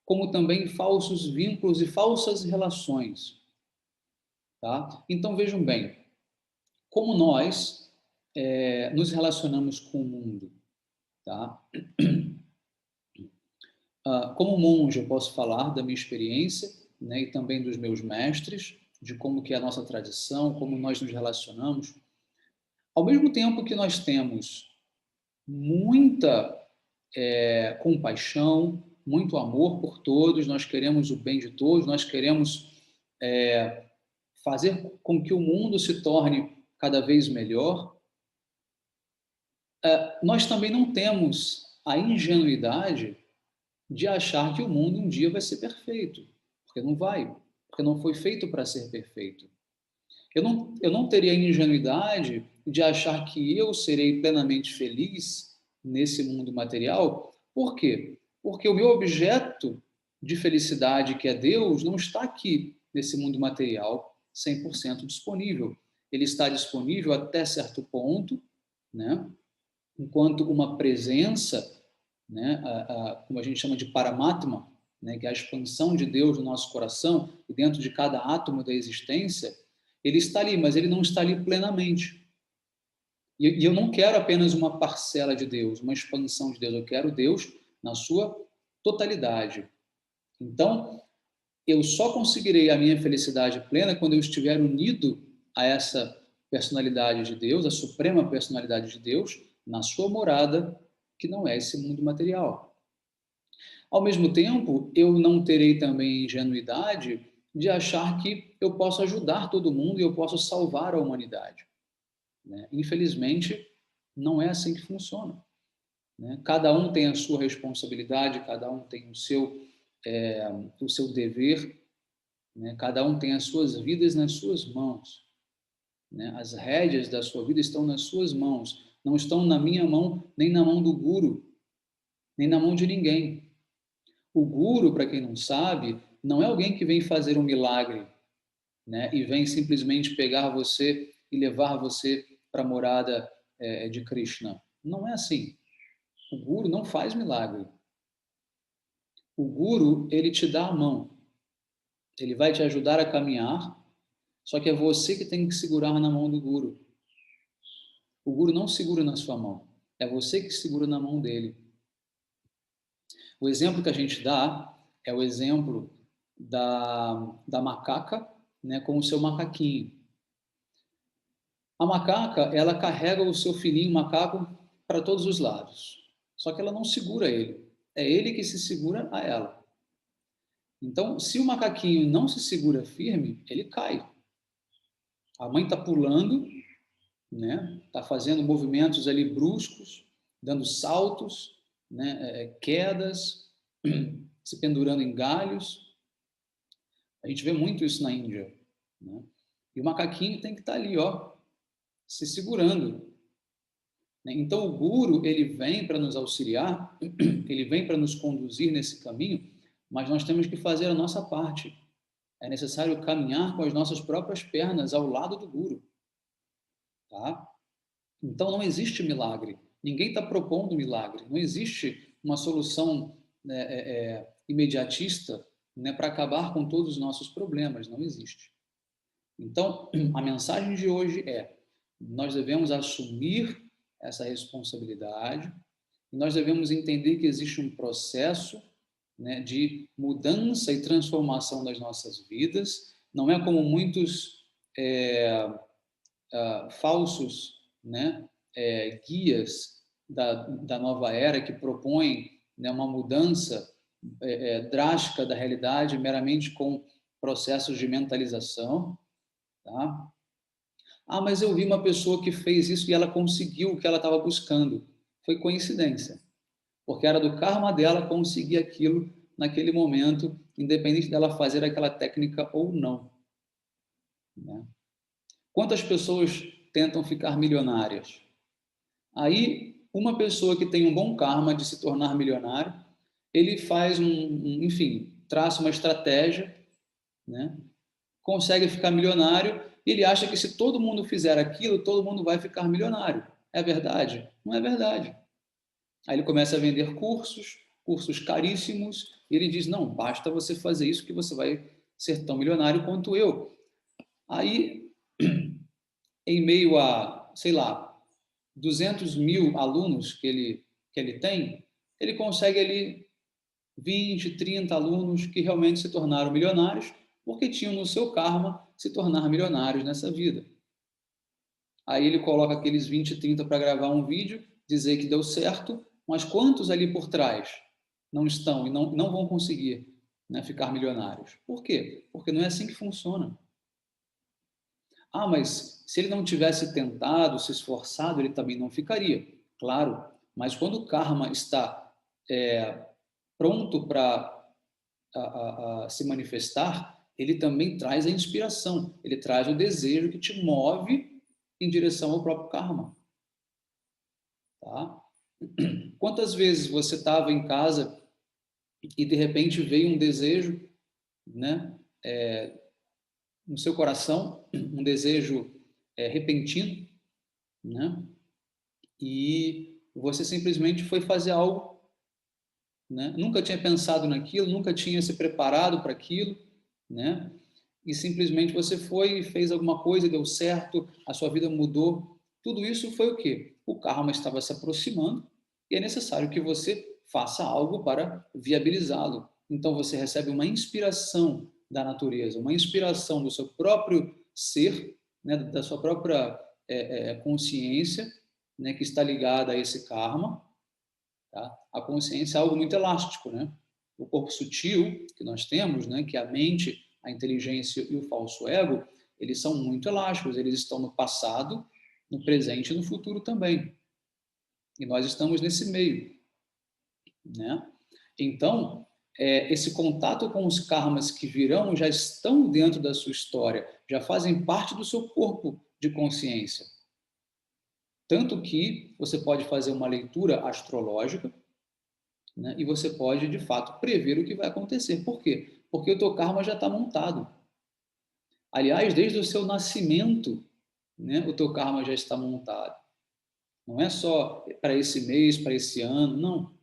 como também falsos vínculos e falsas relações. Tá? Então, vejam bem, como nós nos relacionamos com o mundo. Tá? Como monge, eu posso falar da minha experiência, né, e também dos meus mestres, de como que é a nossa tradição, como nós nos relacionamos. Ao mesmo tempo que nós temos muita compaixão, muito amor por todos, nós queremos o bem de todos, nós queremos fazer com que o mundo se torne cada vez melhor, nós também não temos a ingenuidade de achar que o mundo um dia vai ser perfeito, porque não vai, porque não foi feito para ser perfeito. Eu não teria a ingenuidade de achar que eu serei plenamente feliz nesse mundo material. Por quê? Porque o meu objeto de felicidade, que é Deus, não está aqui nesse mundo material 100% disponível. Ele está disponível até certo ponto, né? Enquanto uma presença, né, como a gente chama de Paramatma, né, que é a expansão de Deus no nosso coração e dentro de cada átomo da existência, ele está ali, mas ele não está ali plenamente. E eu não quero apenas uma parcela de Deus, uma expansão de Deus, eu quero Deus na sua totalidade. Então, eu só conseguirei a minha felicidade plena quando eu estiver unido a essa personalidade de Deus, a suprema personalidade de Deus, na sua morada, que não é esse mundo material. Ao mesmo tempo, eu não terei também ingenuidade de achar que eu posso ajudar todo mundo e eu posso salvar a humanidade. Né? Infelizmente, não é assim que funciona. né? Cada um tem a sua responsabilidade, cada um tem o seu dever, né? Cada um tem as suas vidas nas suas mãos, né? As rédeas da sua vida estão nas suas mãos, não estão na minha mão, nem na mão do guru, nem na mão de ninguém. O guru, para quem não sabe, não é alguém que vem fazer um milagre, né? E vem simplesmente pegar você e levar você para a morada de Krishna. Não é assim. O guru não faz milagre. O guru, ele te dá a mão. Ele vai te ajudar a caminhar, só que é você que tem que segurar na mão do guru. O guru não segura na sua mão. É você que segura na mão dele. O exemplo que a gente dá é o exemplo da macaca, né, com o seu macaquinho. A macaca, ela carrega o seu filhinho macaco para todos os lados. Só que ela não segura ele. É ele que se segura a ela. Então, se o macaquinho não se segura firme, ele cai. A mãe está pulando, né? Está fazendo movimentos ali bruscos, dando saltos, né? Quedas, se pendurando em galhos. A gente vê muito isso na Índia, né? E o macaquinho tem que estar ali, ó, se segurando. Então, o guru, ele vem para nos auxiliar, ele vem para nos conduzir nesse caminho, mas nós temos que fazer a nossa parte. É necessário caminhar com as nossas próprias pernas ao lado do guru. Tá? Então, não existe milagre. Ninguém está propondo milagre. Não existe uma solução imediatista, né, para acabar com todos os nossos problemas. Não existe. Então, a mensagem de hoje é: nós devemos assumir essa responsabilidade e nós devemos entender que existe um processo, né, de mudança e transformação das nossas vidas. Não é como muitos falsos, né, guias da nova era que propõem, né, uma mudança drástica da realidade meramente com processos de mentalização. Tá? Ah, mas eu vi uma pessoa que fez isso e ela conseguiu o que ela estava buscando. Foi coincidência, porque era do karma dela conseguir aquilo naquele momento, independente dela fazer aquela técnica ou não. Né? Quantas pessoas tentam ficar milionárias? Aí, uma pessoa que tem um bom karma de se tornar milionário, ele faz enfim, traça uma estratégia, né? Consegue ficar milionário, e ele acha que se todo mundo fizer aquilo, todo mundo vai ficar milionário. É verdade? Não é verdade. Aí ele começa a vender cursos caríssimos, e ele diz, não, basta você fazer isso que você vai ser tão milionário quanto eu. Aí, em meio a, sei lá, 200 mil alunos que ele tem, ele consegue ali 20, 30 alunos que realmente se tornaram milionários, porque tinham no seu karma se tornar milionários nessa vida. Aí ele coloca aqueles 20, 30 para gravar um vídeo, dizer que deu certo, mas quantos ali por trás não estão e não vão conseguir, né, ficar milionários? Por quê? Porque não é assim que funciona. Ah, mas se ele não tivesse tentado, se esforçado, ele também não ficaria. Claro, mas quando o karma está pronto para se manifestar, ele também traz a inspiração, ele traz o desejo que te move em direção ao próprio karma. Tá? Quantas vezes você estava em casa e de repente veio um desejo, né, no seu coração, um desejo repentino, né, e você simplesmente foi fazer algo, né, nunca tinha pensado naquilo, nunca tinha se preparado para aquilo, né, e simplesmente você foi e fez alguma coisa e deu certo, a sua vida mudou. Tudo isso foi o quê? O karma estava se aproximando e é necessário que você faça algo para viabilizá-lo. Então você recebe uma inspiração da natureza, uma inspiração do seu próprio ser, né, da sua própria consciência, né, que está ligada a esse karma. Tá? A consciência é algo muito elástico, né? O corpo sutil que nós temos, né, que é a mente, a inteligência e o falso ego, eles são muito elásticos, eles estão no passado, no presente e no futuro também. E nós estamos nesse meio, né? Então, esse contato com os karmas que virão já estão dentro da sua história, já fazem parte do seu corpo de consciência. Tanto que você pode fazer uma leitura astrológica, né, e você pode, de fato, prever o que vai acontecer. Por quê? Porque o teu karma já está montado. Aliás, desde o seu nascimento, né, o teu karma já está montado. Não é só para esse mês, para esse ano, não.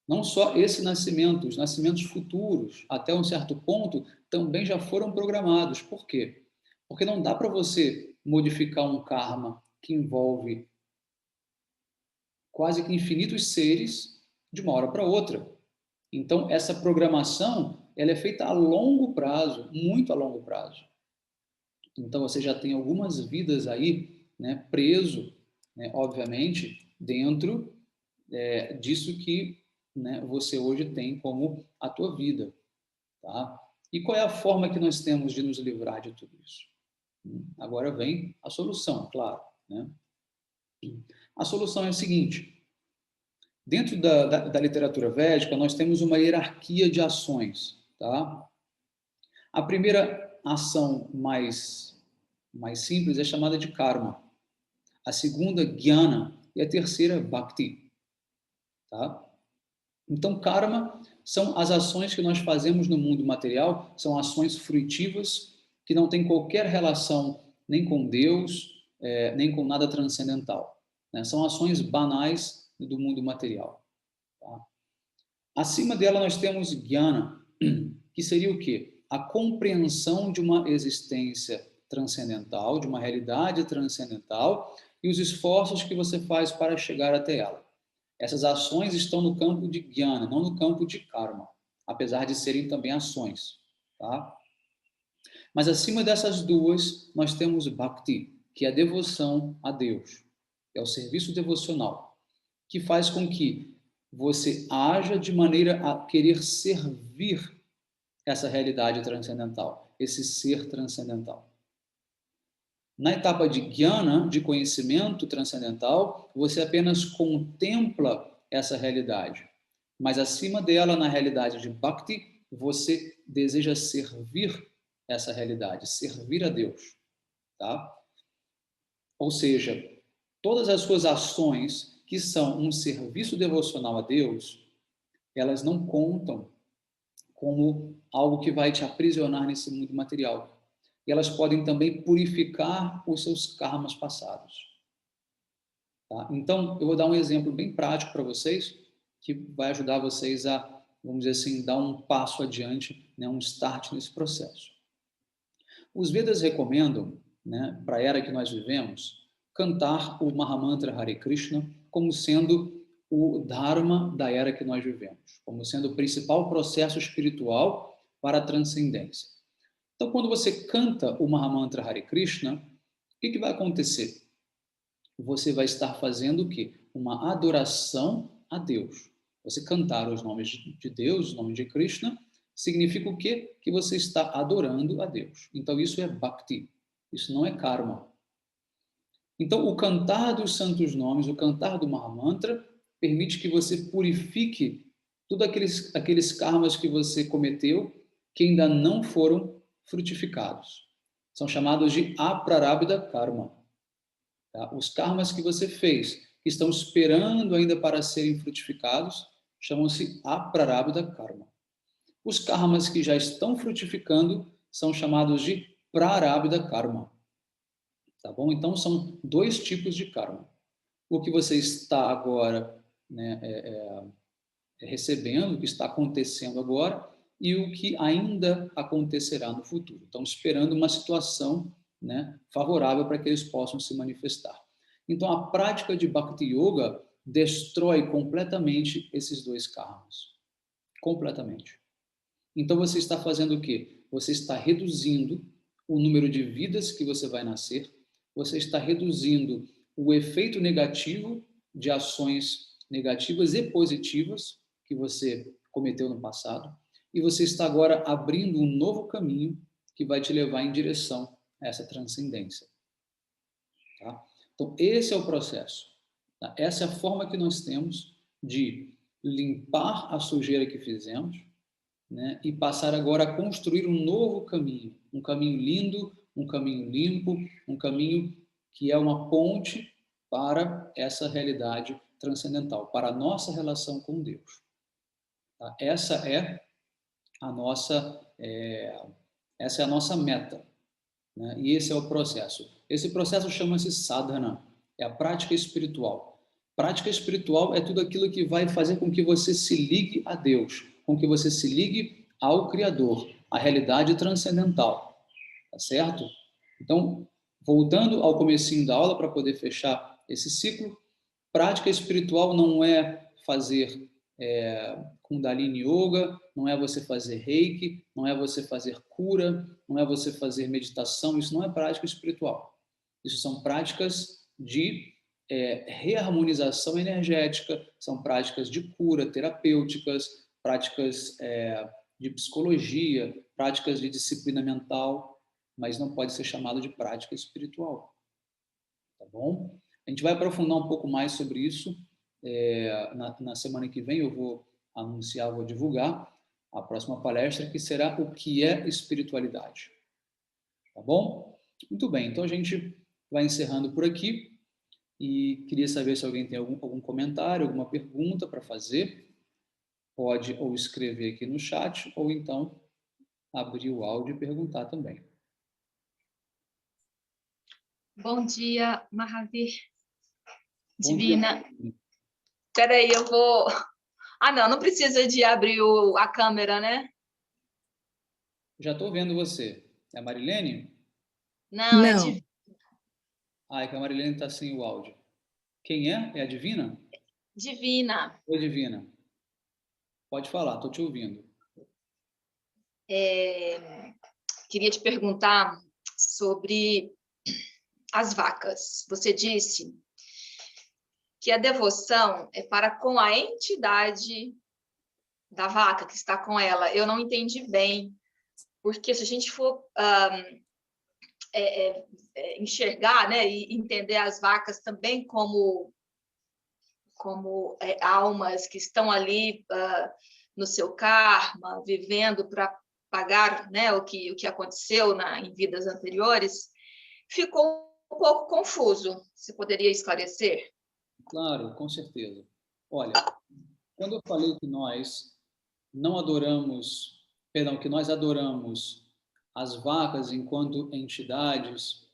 Não só esse nascimento, os nascimentos futuros, até um certo ponto, também já foram programados. Por quê? Porque não dá para você modificar um karma que envolve quase que infinitos seres de uma hora para outra. Então, essa programação, ela é feita a longo prazo, muito a longo prazo. Então, você já tem algumas vidas aí, né, preso, né, obviamente, dentro disso que, né, você hoje tem como a tua vida, tá? E qual é a forma que nós temos de nos livrar de tudo isso? Agora vem a solução, claro, né? A solução é a seguinte: dentro da literatura védica, nós temos uma hierarquia de ações, tá? A primeira ação mais simples é chamada de karma. A segunda, jnana. E a terceira, bhakti. Tá? Então, karma são as ações que nós fazemos no mundo material, são ações fruitivas que não têm qualquer relação nem com Deus, nem com nada transcendental, né? São ações banais do mundo material. Tá? Acima dela nós temos jnana, que seria o quê? A compreensão de uma existência transcendental, de uma realidade transcendental e os esforços que você faz para chegar até ela. Essas ações estão no campo de jnana, não no campo de karma, apesar de serem também ações, tá? Mas acima dessas duas, nós temos bhakti, que é a devoção a Deus. É o serviço devocional, que faz com que você haja de maneira a querer servir essa realidade transcendental, esse ser transcendental. Na etapa de jnana, de conhecimento transcendental, você apenas contempla essa realidade. Mas acima dela, na realidade de bhakti, você deseja servir essa realidade, servir a Deus, tá? Ou seja, todas as suas ações que são um serviço devocional a Deus, elas não contam como algo que vai te aprisionar nesse mundo material. E elas podem também purificar os seus karmas passados. Tá? Então, eu vou dar um exemplo bem prático para vocês, que vai ajudar vocês a, vamos dizer assim, dar um passo adiante, né, um start nesse processo. Os Vedas recomendam, né, para a era que nós vivemos, cantar o Mahamantra Hare Krishna como sendo o Dharma da era que nós vivemos, como sendo o principal processo espiritual para a transcendência. Então, quando você canta o Mahamantra Hare Krishna, o que vai acontecer? Você vai estar fazendo o quê? Uma adoração a Deus. Você cantar os nomes de Deus, o nome de Krishna, significa o quê? Que você está adorando a Deus. Então, isso é bhakti. Isso não é karma. Então, o cantar dos santos nomes, o cantar do Mahamantra, permite que você purifique todos aqueles karmas que você cometeu que ainda não foram frutificados. São chamados de aprarabdha karma. Tá? Os karmas que você fez, que estão esperando ainda para serem frutificados, chamam-se aprarabdha karma. Os karmas que já estão frutificando são chamados de prarabdha karma. Tá bom? Então, são dois tipos de karma. O que você está agora, né, recebendo, o que está acontecendo agora, e o que ainda acontecerá no futuro. Então, esperando uma situação, né, favorável para que eles possam se manifestar. Então, a prática de Bhakti Yoga destrói completamente esses dois karmas. Completamente. Então, você está fazendo o quê? Você está reduzindo o número de vidas que você vai nascer, você está reduzindo o efeito negativo de ações negativas e positivas que você cometeu no passado, e você está agora abrindo um novo caminho que vai te levar em direção a essa transcendência. Tá? Então, esse é o processo. Tá? Essa é a forma que nós temos de limpar a sujeira que fizemos, né, e passar agora a construir um novo caminho, um caminho lindo, um caminho limpo, um caminho que é uma ponte para essa realidade transcendental, para a nossa relação com Deus. Tá? Essa é a nossa meta, né? E esse é o processo. Esse processo chama-se sadhana, é a prática espiritual. Prática espiritual é tudo aquilo que vai fazer com que você se ligue a Deus, com que você se ligue ao Criador, à realidade transcendental, tá certo? Então, voltando ao comecinho da aula para poder fechar esse ciclo, prática espiritual não é fazer Kundalini Yoga, não é você fazer Reiki, não é você fazer cura, não é você fazer meditação, isso não é prática espiritual. Isso são práticas de reharmonização energética, são práticas de cura terapêuticas, práticas de psicologia, práticas de disciplina mental, mas não pode ser chamado de prática espiritual. Tá bom? A gente vai aprofundar um pouco mais sobre isso. Na semana que vem eu vou anunciar, vou divulgar a próxima palestra, que será o que é espiritualidade. Tá bom? Muito bem, então a gente vai encerrando por aqui e queria saber se alguém tem algum comentário, alguma pergunta para fazer. Pode ou escrever aqui no chat ou então abrir o áudio e perguntar também.
Bom dia, Mahavir.
Bom
Divina.
dia.
Espera aí, eu vou... Ah, não precisa de abrir a câmera, né?
Já estou vendo você. É a Marilene?
Não, é Divina.
Ah, é que a Marilene está sem o áudio. Quem é? É a Divina?
Divina.
Oi, Divina. Pode falar, estou te ouvindo.
Queria te perguntar sobre as vacas. Você disse que a devoção é para com a entidade da vaca que está com ela. Eu não entendi bem, porque se a gente for enxergar, né, e entender as vacas também como almas que estão ali no seu karma, vivendo para pagar, né, o que aconteceu em vidas anteriores, ficou um pouco confuso. Você poderia esclarecer?
Claro, com certeza. Olha, quando eu falei que nós não adoramos, perdão, que nós adoramos as vacas enquanto entidades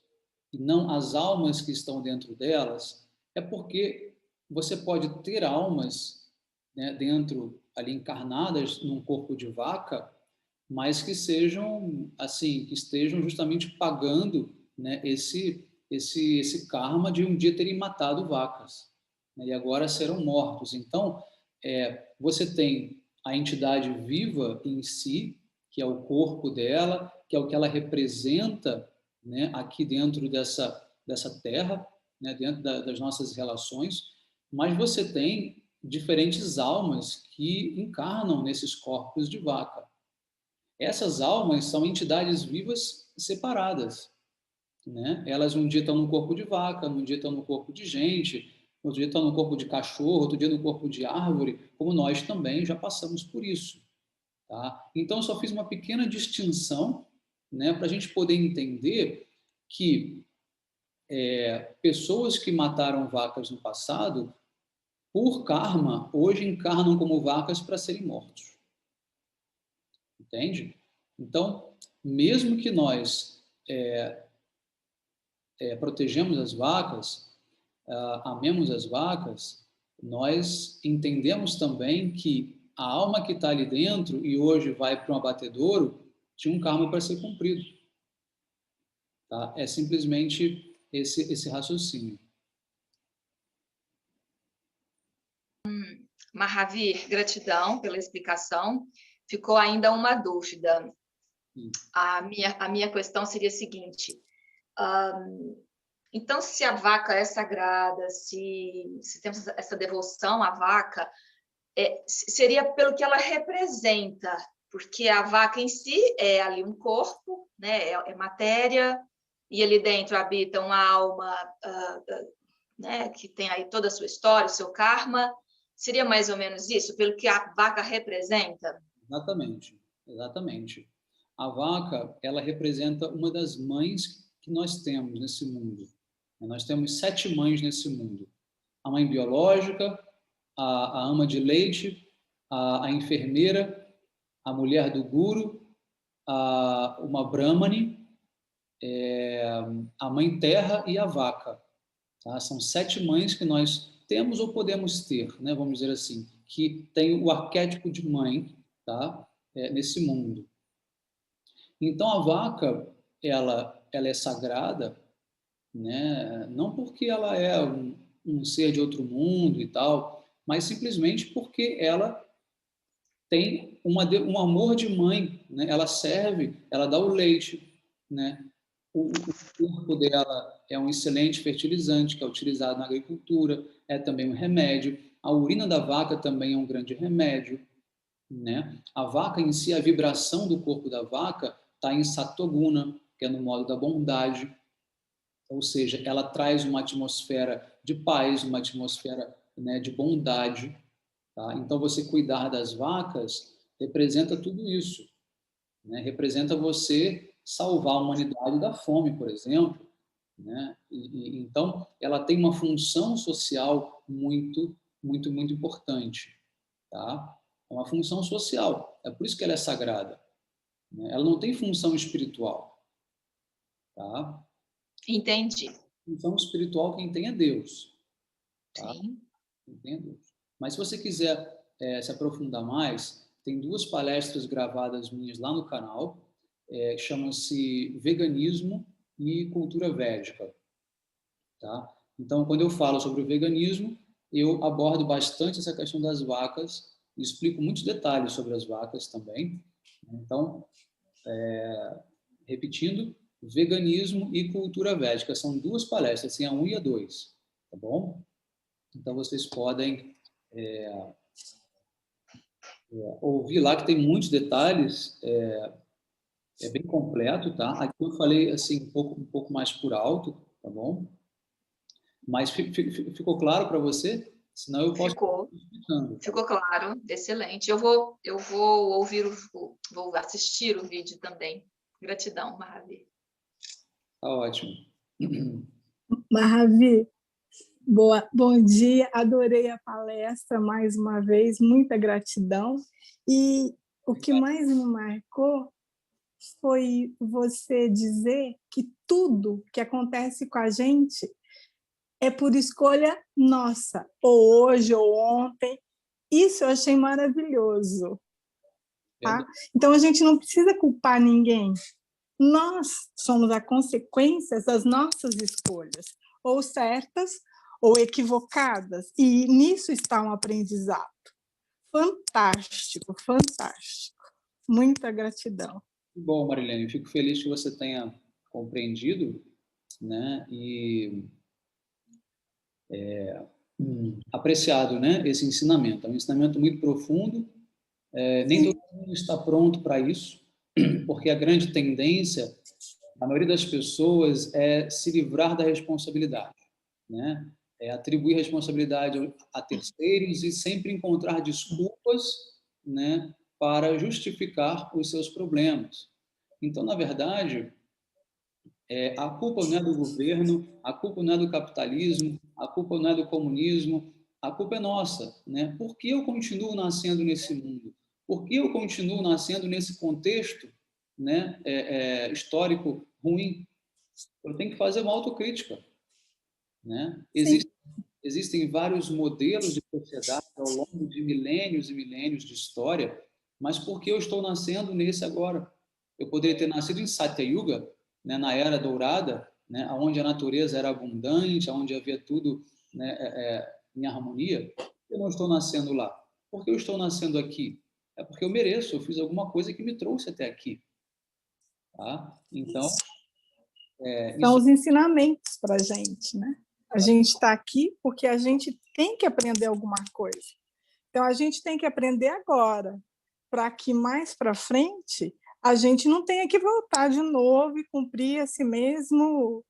e não as almas que estão dentro delas, é porque você pode ter almas, né, dentro, ali encarnadas num corpo de vaca, mas que sejam, assim, que estejam justamente pagando, né, esse karma de um dia terem matado vacas, né, e agora serão mortos. Então, você tem a entidade viva em si, que é o corpo dela, que é o que ela representa, né, aqui dentro dessa terra, né, dentro das nossas relações, mas você tem diferentes almas que encarnam nesses corpos de vaca. Essas almas são entidades vivas separadas, né? Elas um dia estão no corpo de vaca, um dia estão no corpo de gente, outro dia estão no corpo de cachorro, outro dia no corpo de árvore, como nós também já passamos por isso. Tá? Então, eu só fiz uma pequena distinção, né, para a gente poder entender que pessoas que mataram vacas no passado, por karma, hoje encarnam como vacas para serem mortos. Entende? Então, mesmo que nós protegemos as vacas, amemos as vacas, nós entendemos também que a alma que está ali dentro e hoje vai para um abatedouro tinha um karma para ser cumprido. Tá? É simplesmente esse raciocínio.
Mahavir, gratidão pela explicação. Ficou ainda uma dúvida. A minha questão seria a seguinte: então, se a vaca é sagrada, se temos essa devoção à vaca, seria pelo que ela representa, porque a vaca em si é ali um corpo, né? É matéria, e ali dentro habita uma alma né, que tem aí toda a sua história, o seu karma, seria mais ou menos isso, pelo que a vaca representa?
Exatamente, exatamente. A vaca, ela representa uma das mães que nós temos nesse mundo. Nós temos 7 mães nesse mundo. A mãe biológica, a ama de leite, a enfermeira, a mulher do guru, uma brahmane, a mãe terra e a vaca. Tá? São 7 mães que nós temos ou podemos ter, né? Vamos dizer assim, que tem o arquétipo de mãe, tá? Nesse mundo. Então a vaca, ela é sagrada, né? Não porque ela é um ser de outro mundo e tal, mas simplesmente porque ela tem um amor de mãe, né? Ela serve, ela dá o leite, né? O corpo dela é um excelente fertilizante que é utilizado na agricultura, é também um remédio. A urina da vaca também é um grande remédio, né? A vaca em si, a vibração do corpo da vaca está em Satoguna, que é no modo da bondade, ou seja, ela traz uma atmosfera de paz, uma atmosfera, né, de bondade. Tá? Então, você cuidar das vacas representa tudo isso, né? Representa você salvar a humanidade da fome, por exemplo, né? Então, ela tem uma função social muito, muito, muito importante. Tá? É uma função social, é por isso que ela é sagrada, né? Ela não tem função espiritual. Tá?
Entendi.
Função espiritual quem tem é Deus. Tá?
Sim.
Entendo. Mas se você quiser se aprofundar mais, tem 2 palestras gravadas minhas lá no canal, chamam-se Veganismo e Cultura Védica. Tá? Então, quando eu falo sobre o veganismo, eu abordo bastante essa questão das vacas, e explico muitos detalhes sobre as vacas também. Então, repetindo, veganismo e cultura védica, são 2 palestras, assim, a 1 e a 2, tá bom? Então, vocês podem ouvir lá, que tem muitos detalhes, é bem completo, tá? Aqui eu falei, assim, um pouco mais por alto, tá bom? Mas ficou claro para você? Senão eu posso
Ficou.
ir explicando.
Ficou claro, excelente. Eu vou ouvir, vou assistir o vídeo também. Gratidão, Mahavi.
Tá ótimo.
Mahavi, bom dia, adorei a palestra mais uma vez, muita gratidão. E o que mais me marcou foi você dizer que tudo que acontece com a gente é por escolha nossa, ou hoje ou ontem. Isso eu achei maravilhoso. Tá? Então a gente não precisa culpar ninguém. Nós somos a consequência das nossas escolhas, ou certas ou equivocadas, e nisso está um aprendizado. Fantástico, fantástico. Muita gratidão.
Bom, Marilene, fico feliz que você tenha compreendido, né, e apreciado, né, esse ensinamento. É um ensinamento muito profundo, nem todo mundo está pronto para isso, porque a grande tendência a maioria das pessoas é se livrar da responsabilidade, né? É atribuir responsabilidade a terceiros e sempre encontrar desculpas, né, para justificar os seus problemas. Então, na verdade, a culpa não é do governo, a culpa não é do capitalismo, a culpa não é do comunismo, a culpa é nossa, né? Por que eu continuo nascendo nesse mundo? Por que eu continuo nascendo nesse contexto, né, histórico ruim? Eu tenho que fazer uma autocrítica, né? Existem vários modelos de sociedade ao longo de milênios e milênios de história, mas por que eu estou nascendo nesse agora? Eu poderia ter nascido em Satya Yuga, né, na Era Dourada, né, onde a natureza era abundante, onde havia tudo, né, em harmonia. Eu não estou nascendo lá. Por que eu estou nascendo aqui? É porque eu mereço, eu fiz alguma coisa que me trouxe até aqui. Tá? Então,
São
isso...
os ensinamentos para a gente, né? A gente está aqui porque a gente tem que aprender alguma coisa. Então, a gente tem que aprender agora, para que mais para frente a gente não tenha que voltar de novo e cumprir esse mesmo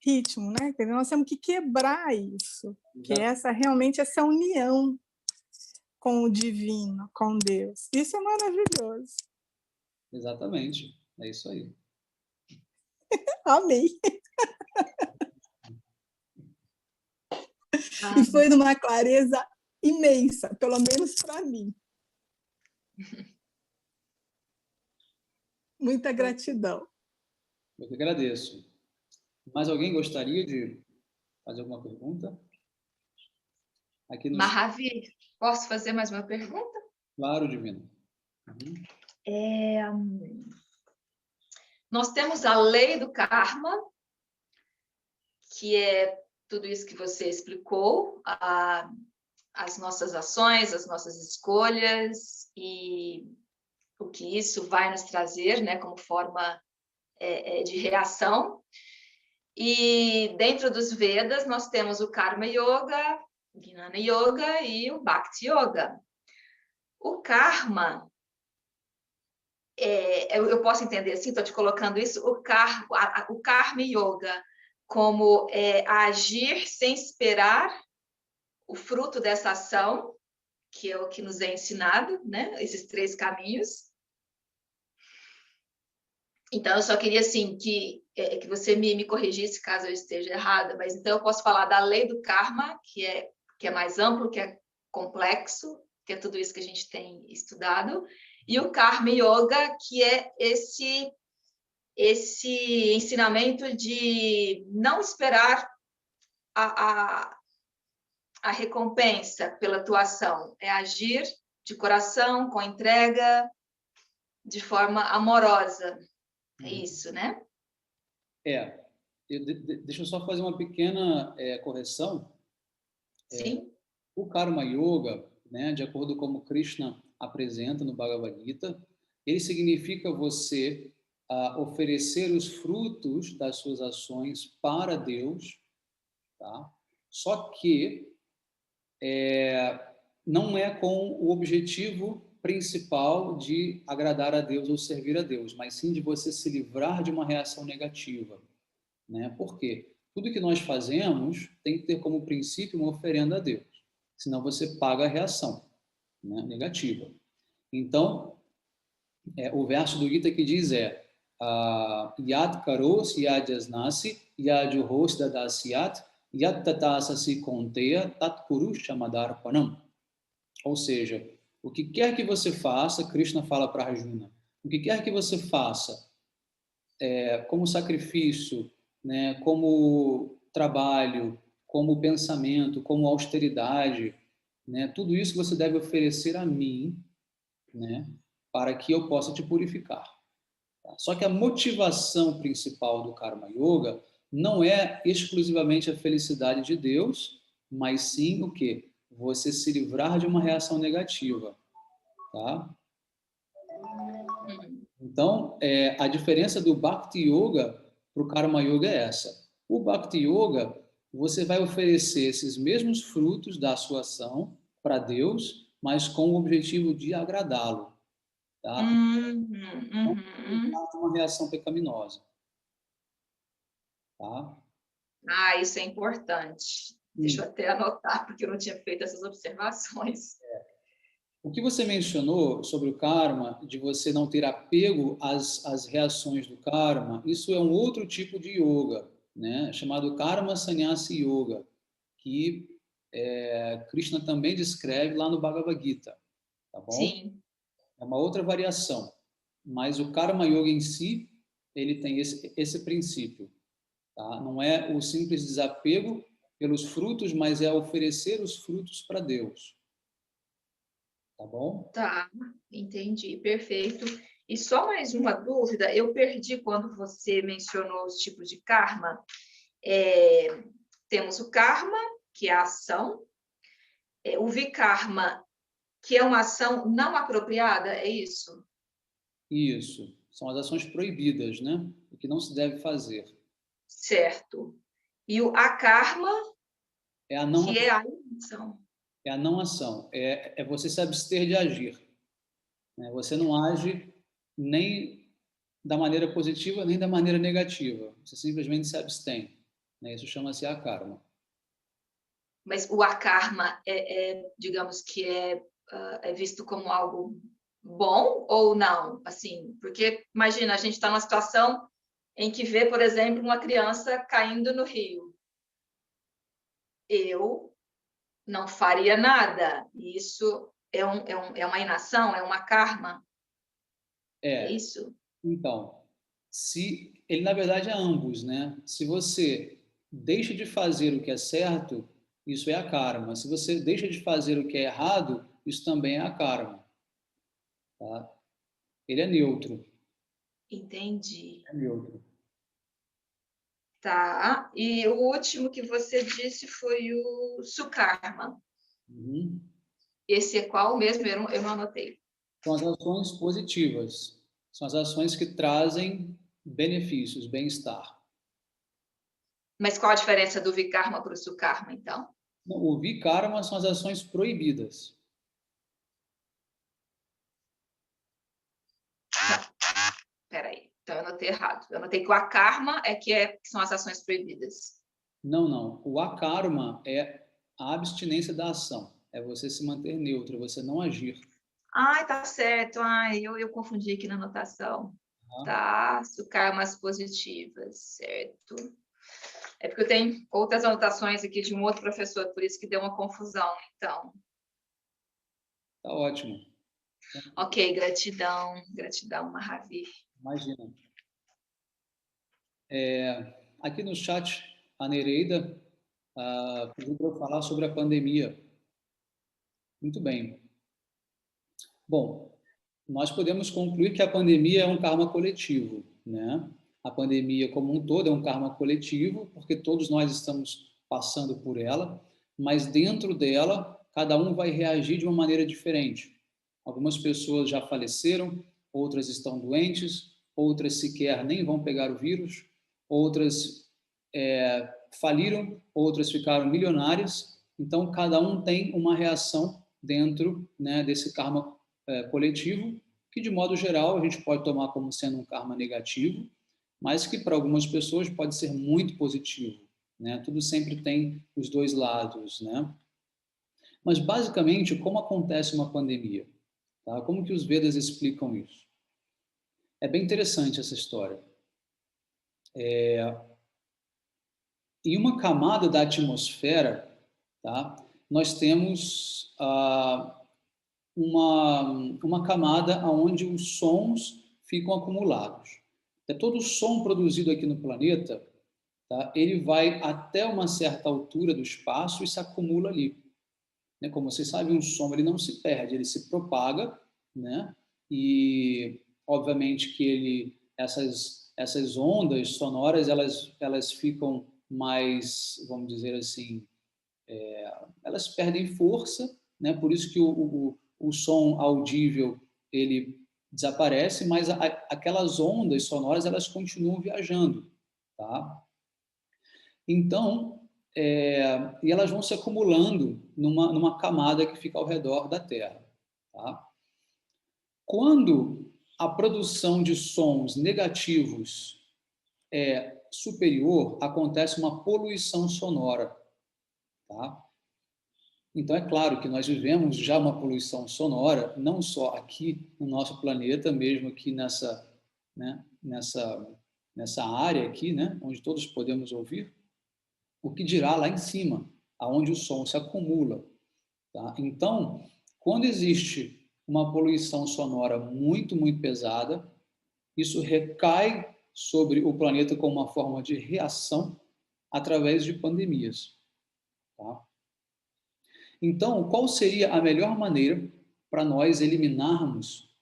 ritmo, né? Quer dizer, nós temos que quebrar isso, que realmente essa união com o divino, com Deus. Isso é maravilhoso.
Exatamente, é isso aí.
Amei.
Ah,
E foi numa clareza imensa, pelo menos para mim. Muita gratidão.
Eu que agradeço. Mais alguém gostaria de fazer alguma pergunta? Aqui no
Mahavi, posso fazer mais uma pergunta?
Claro, Divino.
Nós temos a lei do karma, que é tudo isso que você explicou, as nossas ações, as nossas escolhas e o que isso vai nos trazer, né, como forma de reação. E dentro dos Vedas nós temos o Karma Yoga, o Jnana Yoga e o Bhakti Yoga. O karma, eu posso entender assim, estou te colocando isso, o Karma Yoga como agir sem esperar o fruto dessa ação, que é o que nos é ensinado, né? Esses 3 caminhos. Então, eu só queria, assim, que você me corrigisse caso eu esteja errada, mas então eu posso falar da lei do karma, que é mais amplo, que é complexo, que é tudo isso que a gente tem estudado, e o Karma Yoga, que é esse ensinamento de não esperar a recompensa pela tua ação, é agir de coração, com entrega, de forma amorosa. É isso, né?
Deixa eu só fazer uma pequena correção.
Sim.
O Karma Yoga, né, de acordo com como Krishna apresenta no Bhagavad Gita, ele significa você oferecer os frutos das suas ações para Deus, tá? Só que não é com o objetivo principal de agradar a Deus ou servir a Deus, mas sim de você se livrar de uma reação negativa, né? Por quê? Tudo que nós fazemos tem que ter como princípio uma oferenda a Deus, senão você paga a reação, né, negativa. Então, o verso do Gita que diz Yad karos yad jasnasi yad juhos dadasyat yad tatasasi konteya tat purusha madarpanam. Ou seja, o que quer que você faça, Krishna fala para Arjuna, o que quer que você faça como sacrifício, né, como trabalho, como pensamento, como austeridade, né, tudo isso você deve oferecer a mim, né, para que eu possa te purificar. Tá? Só que a motivação principal do Karma Yoga não é exclusivamente a felicidade de Deus, mas sim o quê? Você se livrar de uma reação negativa. Tá? Então, a diferença do Bhakti Yoga para o Karma Yoga é essa. O Bhakti Yoga, você vai oferecer esses mesmos frutos da sua ação para Deus, mas com o objetivo de agradá-lo. Tá? Não uma reação pecaminosa. Tá?
Isso é importante. Deixa eu até anotar, porque eu não tinha feito essas observações.
O que você mencionou sobre o karma, de você não ter apego às reações do karma, isso é um outro tipo de yoga, né? Chamado Karma Sannyasi Yoga, que Krishna também descreve lá no Bhagavad Gita, tá bom?
Sim.
É uma outra variação, mas o Karma Yoga em si, ele tem esse princípio, tá? Não é o simples desapego pelos frutos, mas é oferecer os frutos para Deus. Tá bom?
Tá, entendi, perfeito. E só mais uma dúvida, eu perdi quando você mencionou os tipos de karma. Temos o karma, que é a ação, o vikarma, que é uma ação não apropriada, é isso?
Isso. São as ações proibidas, né? O que não se deve fazer.
Certo. E o akarma,
É a não
que é a inação.
É a não ação. É você se abster de agir. Né? Você não age nem da maneira positiva, nem da maneira negativa. Você simplesmente se abstém. né? Isso chama-se akarma.
Mas o akarma digamos que é visto como algo bom ou não? Assim, porque imagina, a gente está numa situação em que vê, por exemplo, uma criança caindo no rio. Eu não faria nada. Isso é uma inação, é uma karma. É isso?
Então, se ele na verdade é ambos, né? Se você deixa de fazer o que é certo, isso é a karma. Se você deixa de fazer o que é errado, isso também é a karma, tá? Ele é neutro.
Entendi.
É neutro.
Tá. E o último que você disse foi o sukarma.
Uhum.
Esse é qual mesmo? Eu não anotei.
São as ações positivas. São as ações que trazem benefícios, bem-estar.
Mas qual a diferença do vikarma para o sukarma, então?
O vikarma são as ações proibidas.
Peraí, então eu anotei errado. Eu anotei que o akarma que são as ações proibidas.
Não, não. O akarma é a abstinência da ação. É você se manter neutro, você não agir.
Ai, tá certo. Ai, eu confundi aqui na anotação.
Tá?
Tá, sukarmas positivas, certo. É porque eu tenho outras anotações aqui de um outro professor, por isso que deu uma confusão, então.
Tá ótimo.
Ok, gratidão, Mahavi.
Imagina. Aqui no chat, a Nereida pediu para eu falar sobre a pandemia. Muito bem. Bom, nós podemos concluir que a pandemia é um karma coletivo, né? A pandemia como um todo é um karma coletivo, porque todos nós estamos passando por ela, mas dentro dela, cada um vai reagir de uma maneira diferente. Algumas pessoas já faleceram, outras estão doentes, outras sequer nem vão pegar o vírus, outras faliram, outras ficaram milionárias. Então, cada um tem uma reação dentro, né, desse karma coletivo, que de modo geral a gente pode tomar como sendo um karma negativo, mas que para algumas pessoas pode ser muito positivo, né? Tudo sempre tem os dois lados, né? Mas basicamente, como acontece uma pandemia? Tá? Como que os Vedas explicam isso? É bem interessante essa história. Em uma camada da atmosfera, tá? Nós temos uma camada onde os sons ficam acumulados. Todo o som produzido aqui no planeta, tá? Ele vai até uma certa altura do espaço e se acumula ali. Né? Como vocês sabem, um som ele não se perde, ele se propaga, né? E obviamente que essas ondas sonoras elas ficam mais, vamos dizer assim, elas perdem força, né? Por isso que o som audível ele desaparece, mas aquelas ondas sonoras elas continuam viajando, tá? Então, e elas vão se acumulando numa camada que fica ao redor da Terra, tá? Quando a produção de sons negativos é superior, acontece uma poluição sonora, tá? Então, é claro que nós vivemos já uma poluição sonora, não só aqui no nosso planeta, mesmo aqui né, nessa área aqui, né, onde todos podemos ouvir, o que dirá lá em cima, aonde o som se acumula. Tá? Então, quando existe uma poluição sonora muito, muito pesada, isso recai sobre o planeta como uma forma de reação através de pandemias. Tá? Então, qual seria a melhor maneira para nós eliminarmos,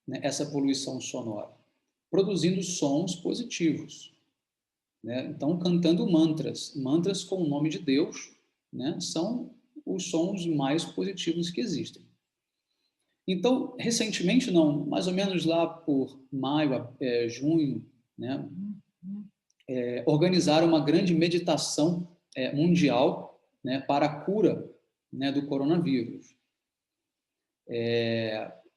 né, essa poluição sonora? Produzindo sons positivos. Né? Então, cantando mantras. Mantras com o nome de Deus, né, são os sons mais positivos que existem. Então, recentemente, não, mais ou menos lá por maio, junho, né, organizaram uma grande meditação mundial, né, para a cura, né, do coronavírus.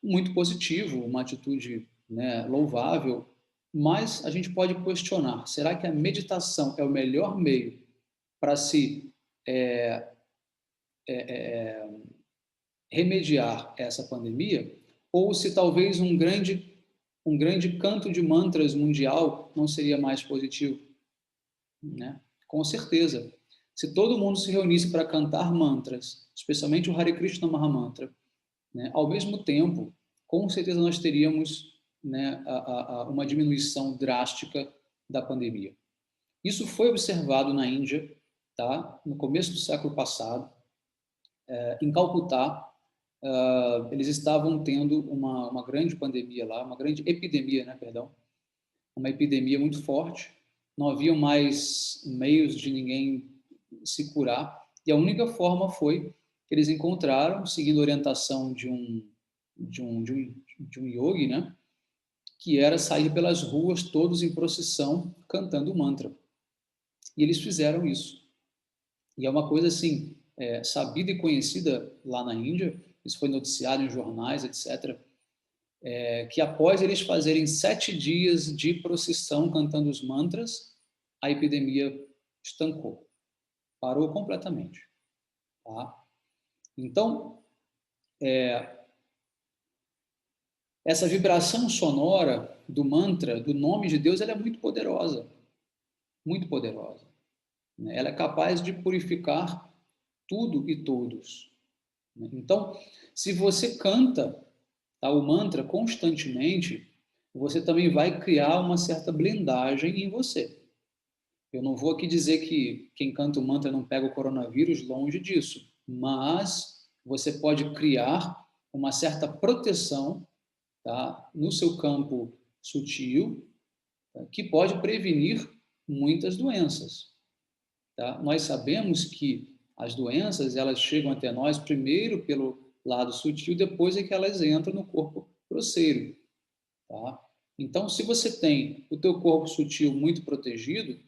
Muito positivo, uma atitude, né, louvável, mas a gente pode questionar: será que a meditação é o melhor meio para se remediar essa pandemia, ou se talvez um grande canto de mantras mundial não seria mais positivo, né? Com certeza. Se todo mundo se reunisse para cantar mantras, especialmente o Hare Krishna Mahamantra, né, ao mesmo tempo, com certeza nós teríamos, né, uma diminuição drástica da pandemia. Isso foi observado na Índia, tá? No começo do século passado, em Calcutá. Eles estavam tendo uma grande pandemia lá, uma grande epidemia, né, perdão, uma epidemia muito forte. Não havia mais meios de ninguém se curar, e a única forma foi que eles encontraram, seguindo a orientação de um yogi, né, que era sair pelas ruas todos em procissão cantando mantra. E eles fizeram isso. E é uma coisa assim, sabida e conhecida lá na Índia, isso foi noticiado em jornais, etc., que após eles fazerem 7 dias de procissão cantando os mantras, a epidemia estancou, parou completamente. Tá? Então, essa vibração sonora do mantra, do nome de Deus, ela é muito poderosa, muito poderosa. Ela é capaz de purificar tudo e todos. Então, se você canta, tá, o mantra constantemente, você também vai criar uma certa blindagem em você. Eu não vou aqui dizer que quem canta o mantra não pega o coronavírus, longe disso, mas você pode criar uma certa proteção, tá, no seu campo sutil, tá, que pode prevenir muitas doenças. Tá? Nós sabemos que as doenças, elas chegam até nós primeiro pelo lado sutil, depois é que elas entram no corpo grosseiro. Tá? Então, se você tem o teu corpo sutil muito protegido,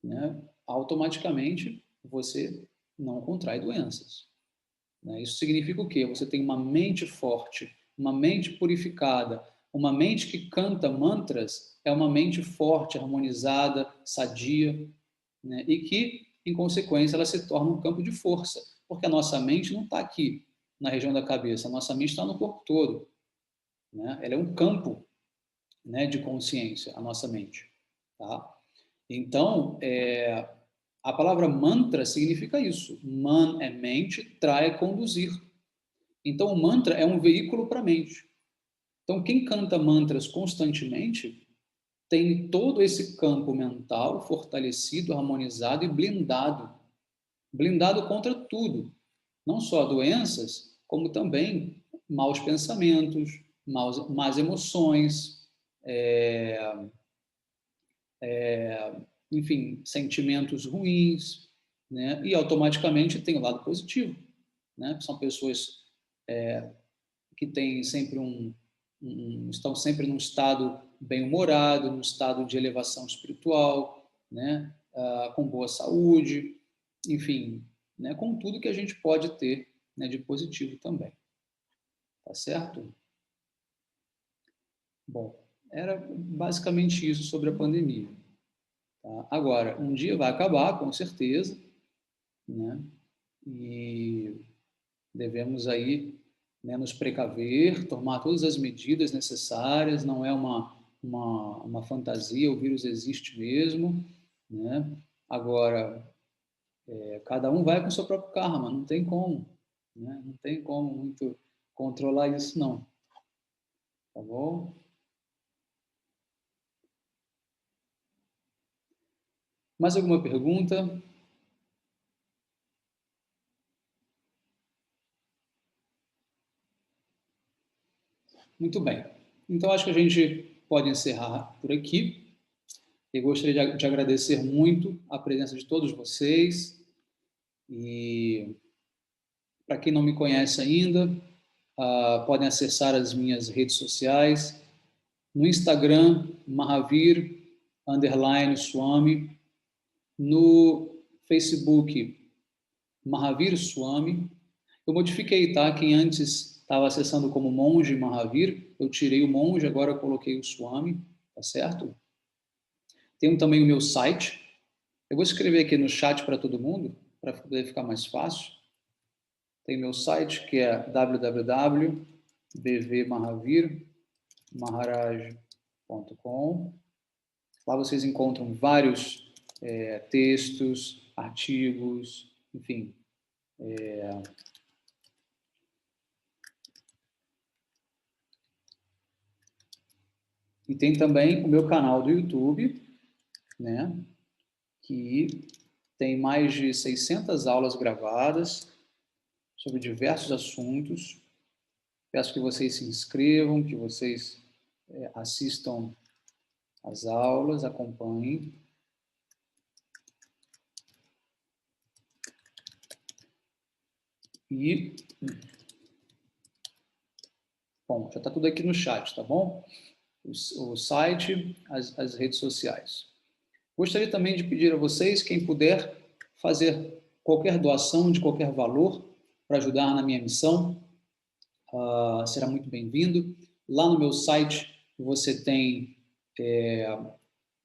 né, automaticamente você não contrai doenças. Né? Isso significa o quê? Você tem uma mente forte, uma mente purificada, uma mente que canta mantras, é uma mente forte, harmonizada, sadia, né? E que, em consequência, ela se torna um campo de força, porque a nossa mente não está aqui na região da cabeça, a nossa mente está no corpo todo, né? Ela é um campo, né, de consciência, a nossa mente, tá? Então, a palavra mantra significa isso. Man é mente, tra é conduzir. Então, o mantra é um veículo para a mente. Então, quem canta mantras constantemente tem todo esse campo mental fortalecido, harmonizado e blindado. Blindado contra tudo. Não só doenças, como também maus pensamentos, más emoções, enfim, sentimentos ruins, né? E automaticamente tem o lado positivo, né? São pessoas que têm sempre estão sempre num estado bem-humorado, num estado de elevação espiritual, né? Com boa saúde, enfim, né? Com tudo que a gente pode ter, né, de positivo também. Tá certo? Bom, era basicamente isso sobre a pandemia. Tá? Agora, um dia vai acabar, com certeza, né? E devemos aí, né, nos precaver, tomar todas as medidas necessárias, não é uma fantasia, o vírus existe mesmo, né? Agora, cada um vai com o seu próprio karma, não tem como, né? Não tem como muito controlar isso, não. Tá bom? Mais alguma pergunta? Muito bem. Então, acho que a gente pode encerrar por aqui. Eu gostaria de agradecer muito a presença de todos vocês. E, para quem não me conhece ainda, podem acessar as minhas redes sociais. No Instagram, Mahavir_Swami. No Facebook, Mahavir Swami. Eu modifiquei, tá? Quem antes estava acessando como monge Mahavir, eu tirei o monge, agora eu coloquei o Swami, tá certo? Tenho também o meu site, Eu vou escrever aqui no chat para todo mundo, para poder ficar mais fácil. Tem meu site, que é www.bvmahavirmaharaj.com. Lá vocês encontram vários textos, artigos, enfim. E tem também o meu canal do YouTube, né, que tem mais de 600 aulas gravadas sobre diversos assuntos. Peço que vocês se inscrevam, que vocês assistam às aulas, acompanhem. E, bom, já está tudo aqui no chat, tá bom? O site, as redes sociais. Gostaria também de pedir a vocês, quem puder, fazer qualquer doação de qualquer valor para ajudar na minha missão, será muito bem-vindo. Lá no meu site você tem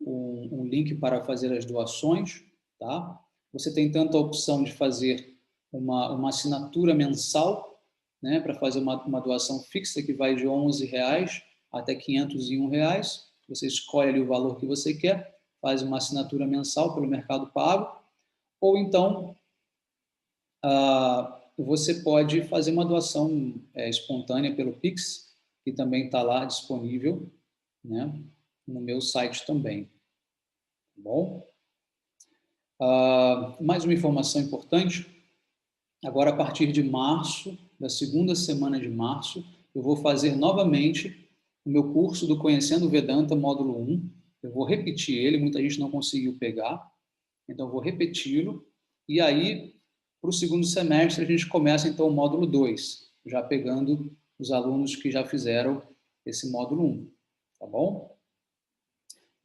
um link para fazer as doações, tá? Você tem tanto a opção de fazer uma assinatura mensal, né, para fazer uma doação fixa que vai de R$11 até R$501. Você escolhe ali o valor que você quer, faz uma assinatura mensal pelo Mercado Pago, ou então você pode fazer uma doação espontânea pelo Pix, que também está lá disponível, né, no meu site também. Tá bom? Mais uma informação importante. Agora, a partir de março, da segunda semana de março, eu vou fazer novamente o meu curso do Conhecendo o Vedanta, módulo 1. Eu vou repetir ele, muita gente não conseguiu pegar, então eu vou repeti-lo. E aí, para o segundo semestre, a gente começa então o módulo 2, já pegando os alunos que já fizeram esse módulo 1. Tá bom?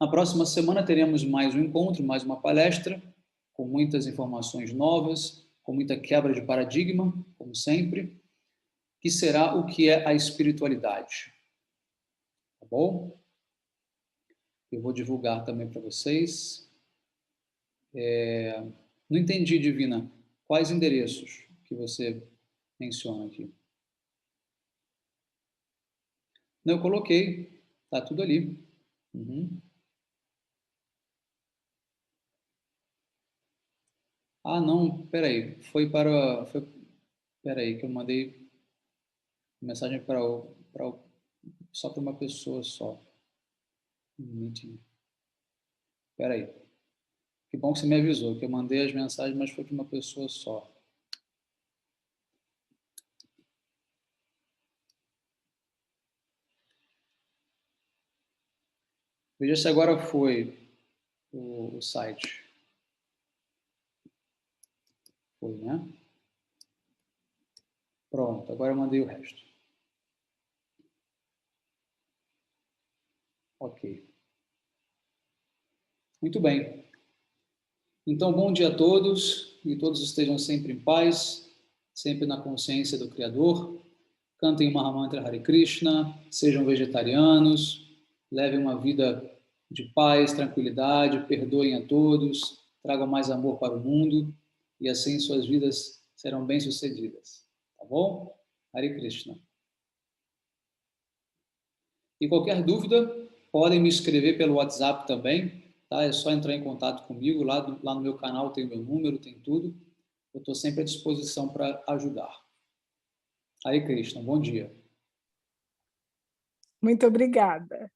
Na próxima semana teremos mais um encontro, mais uma palestra, com muitas informações novas, com muita quebra de paradigma, como sempre, que será o que é a espiritualidade. Tá bom? Eu vou divulgar também para vocês. Não entendi, Divina, quais endereços que você menciona aqui? Não, eu coloquei, tá tudo ali. Uhum. Ah, não, peraí, peraí, que eu mandei mensagem só para uma pessoa só. Meeting. Peraí. Que bom que você me avisou, que eu mandei as mensagens, mas foi para uma pessoa só. Veja se agora foi o site. Foi, né? Pronto, agora eu mandei o resto. Ok. Muito bem. Então, bom dia a todos, e todos estejam sempre em paz, sempre na consciência do Criador. Cantem o Mahamantra Hare Krishna, sejam vegetarianos, levem uma vida de paz, tranquilidade, perdoem a todos, tragam mais amor para o mundo, e assim suas vidas serão bem-sucedidas. Tá bom? Hare Krishna. E qualquer dúvida, podem me escrever pelo WhatsApp também, tá? É só entrar em contato comigo, lá no meu canal tem o meu número, tem tudo. Eu estou sempre à disposição para ajudar. Hare Krishna, bom dia.
Muito obrigada.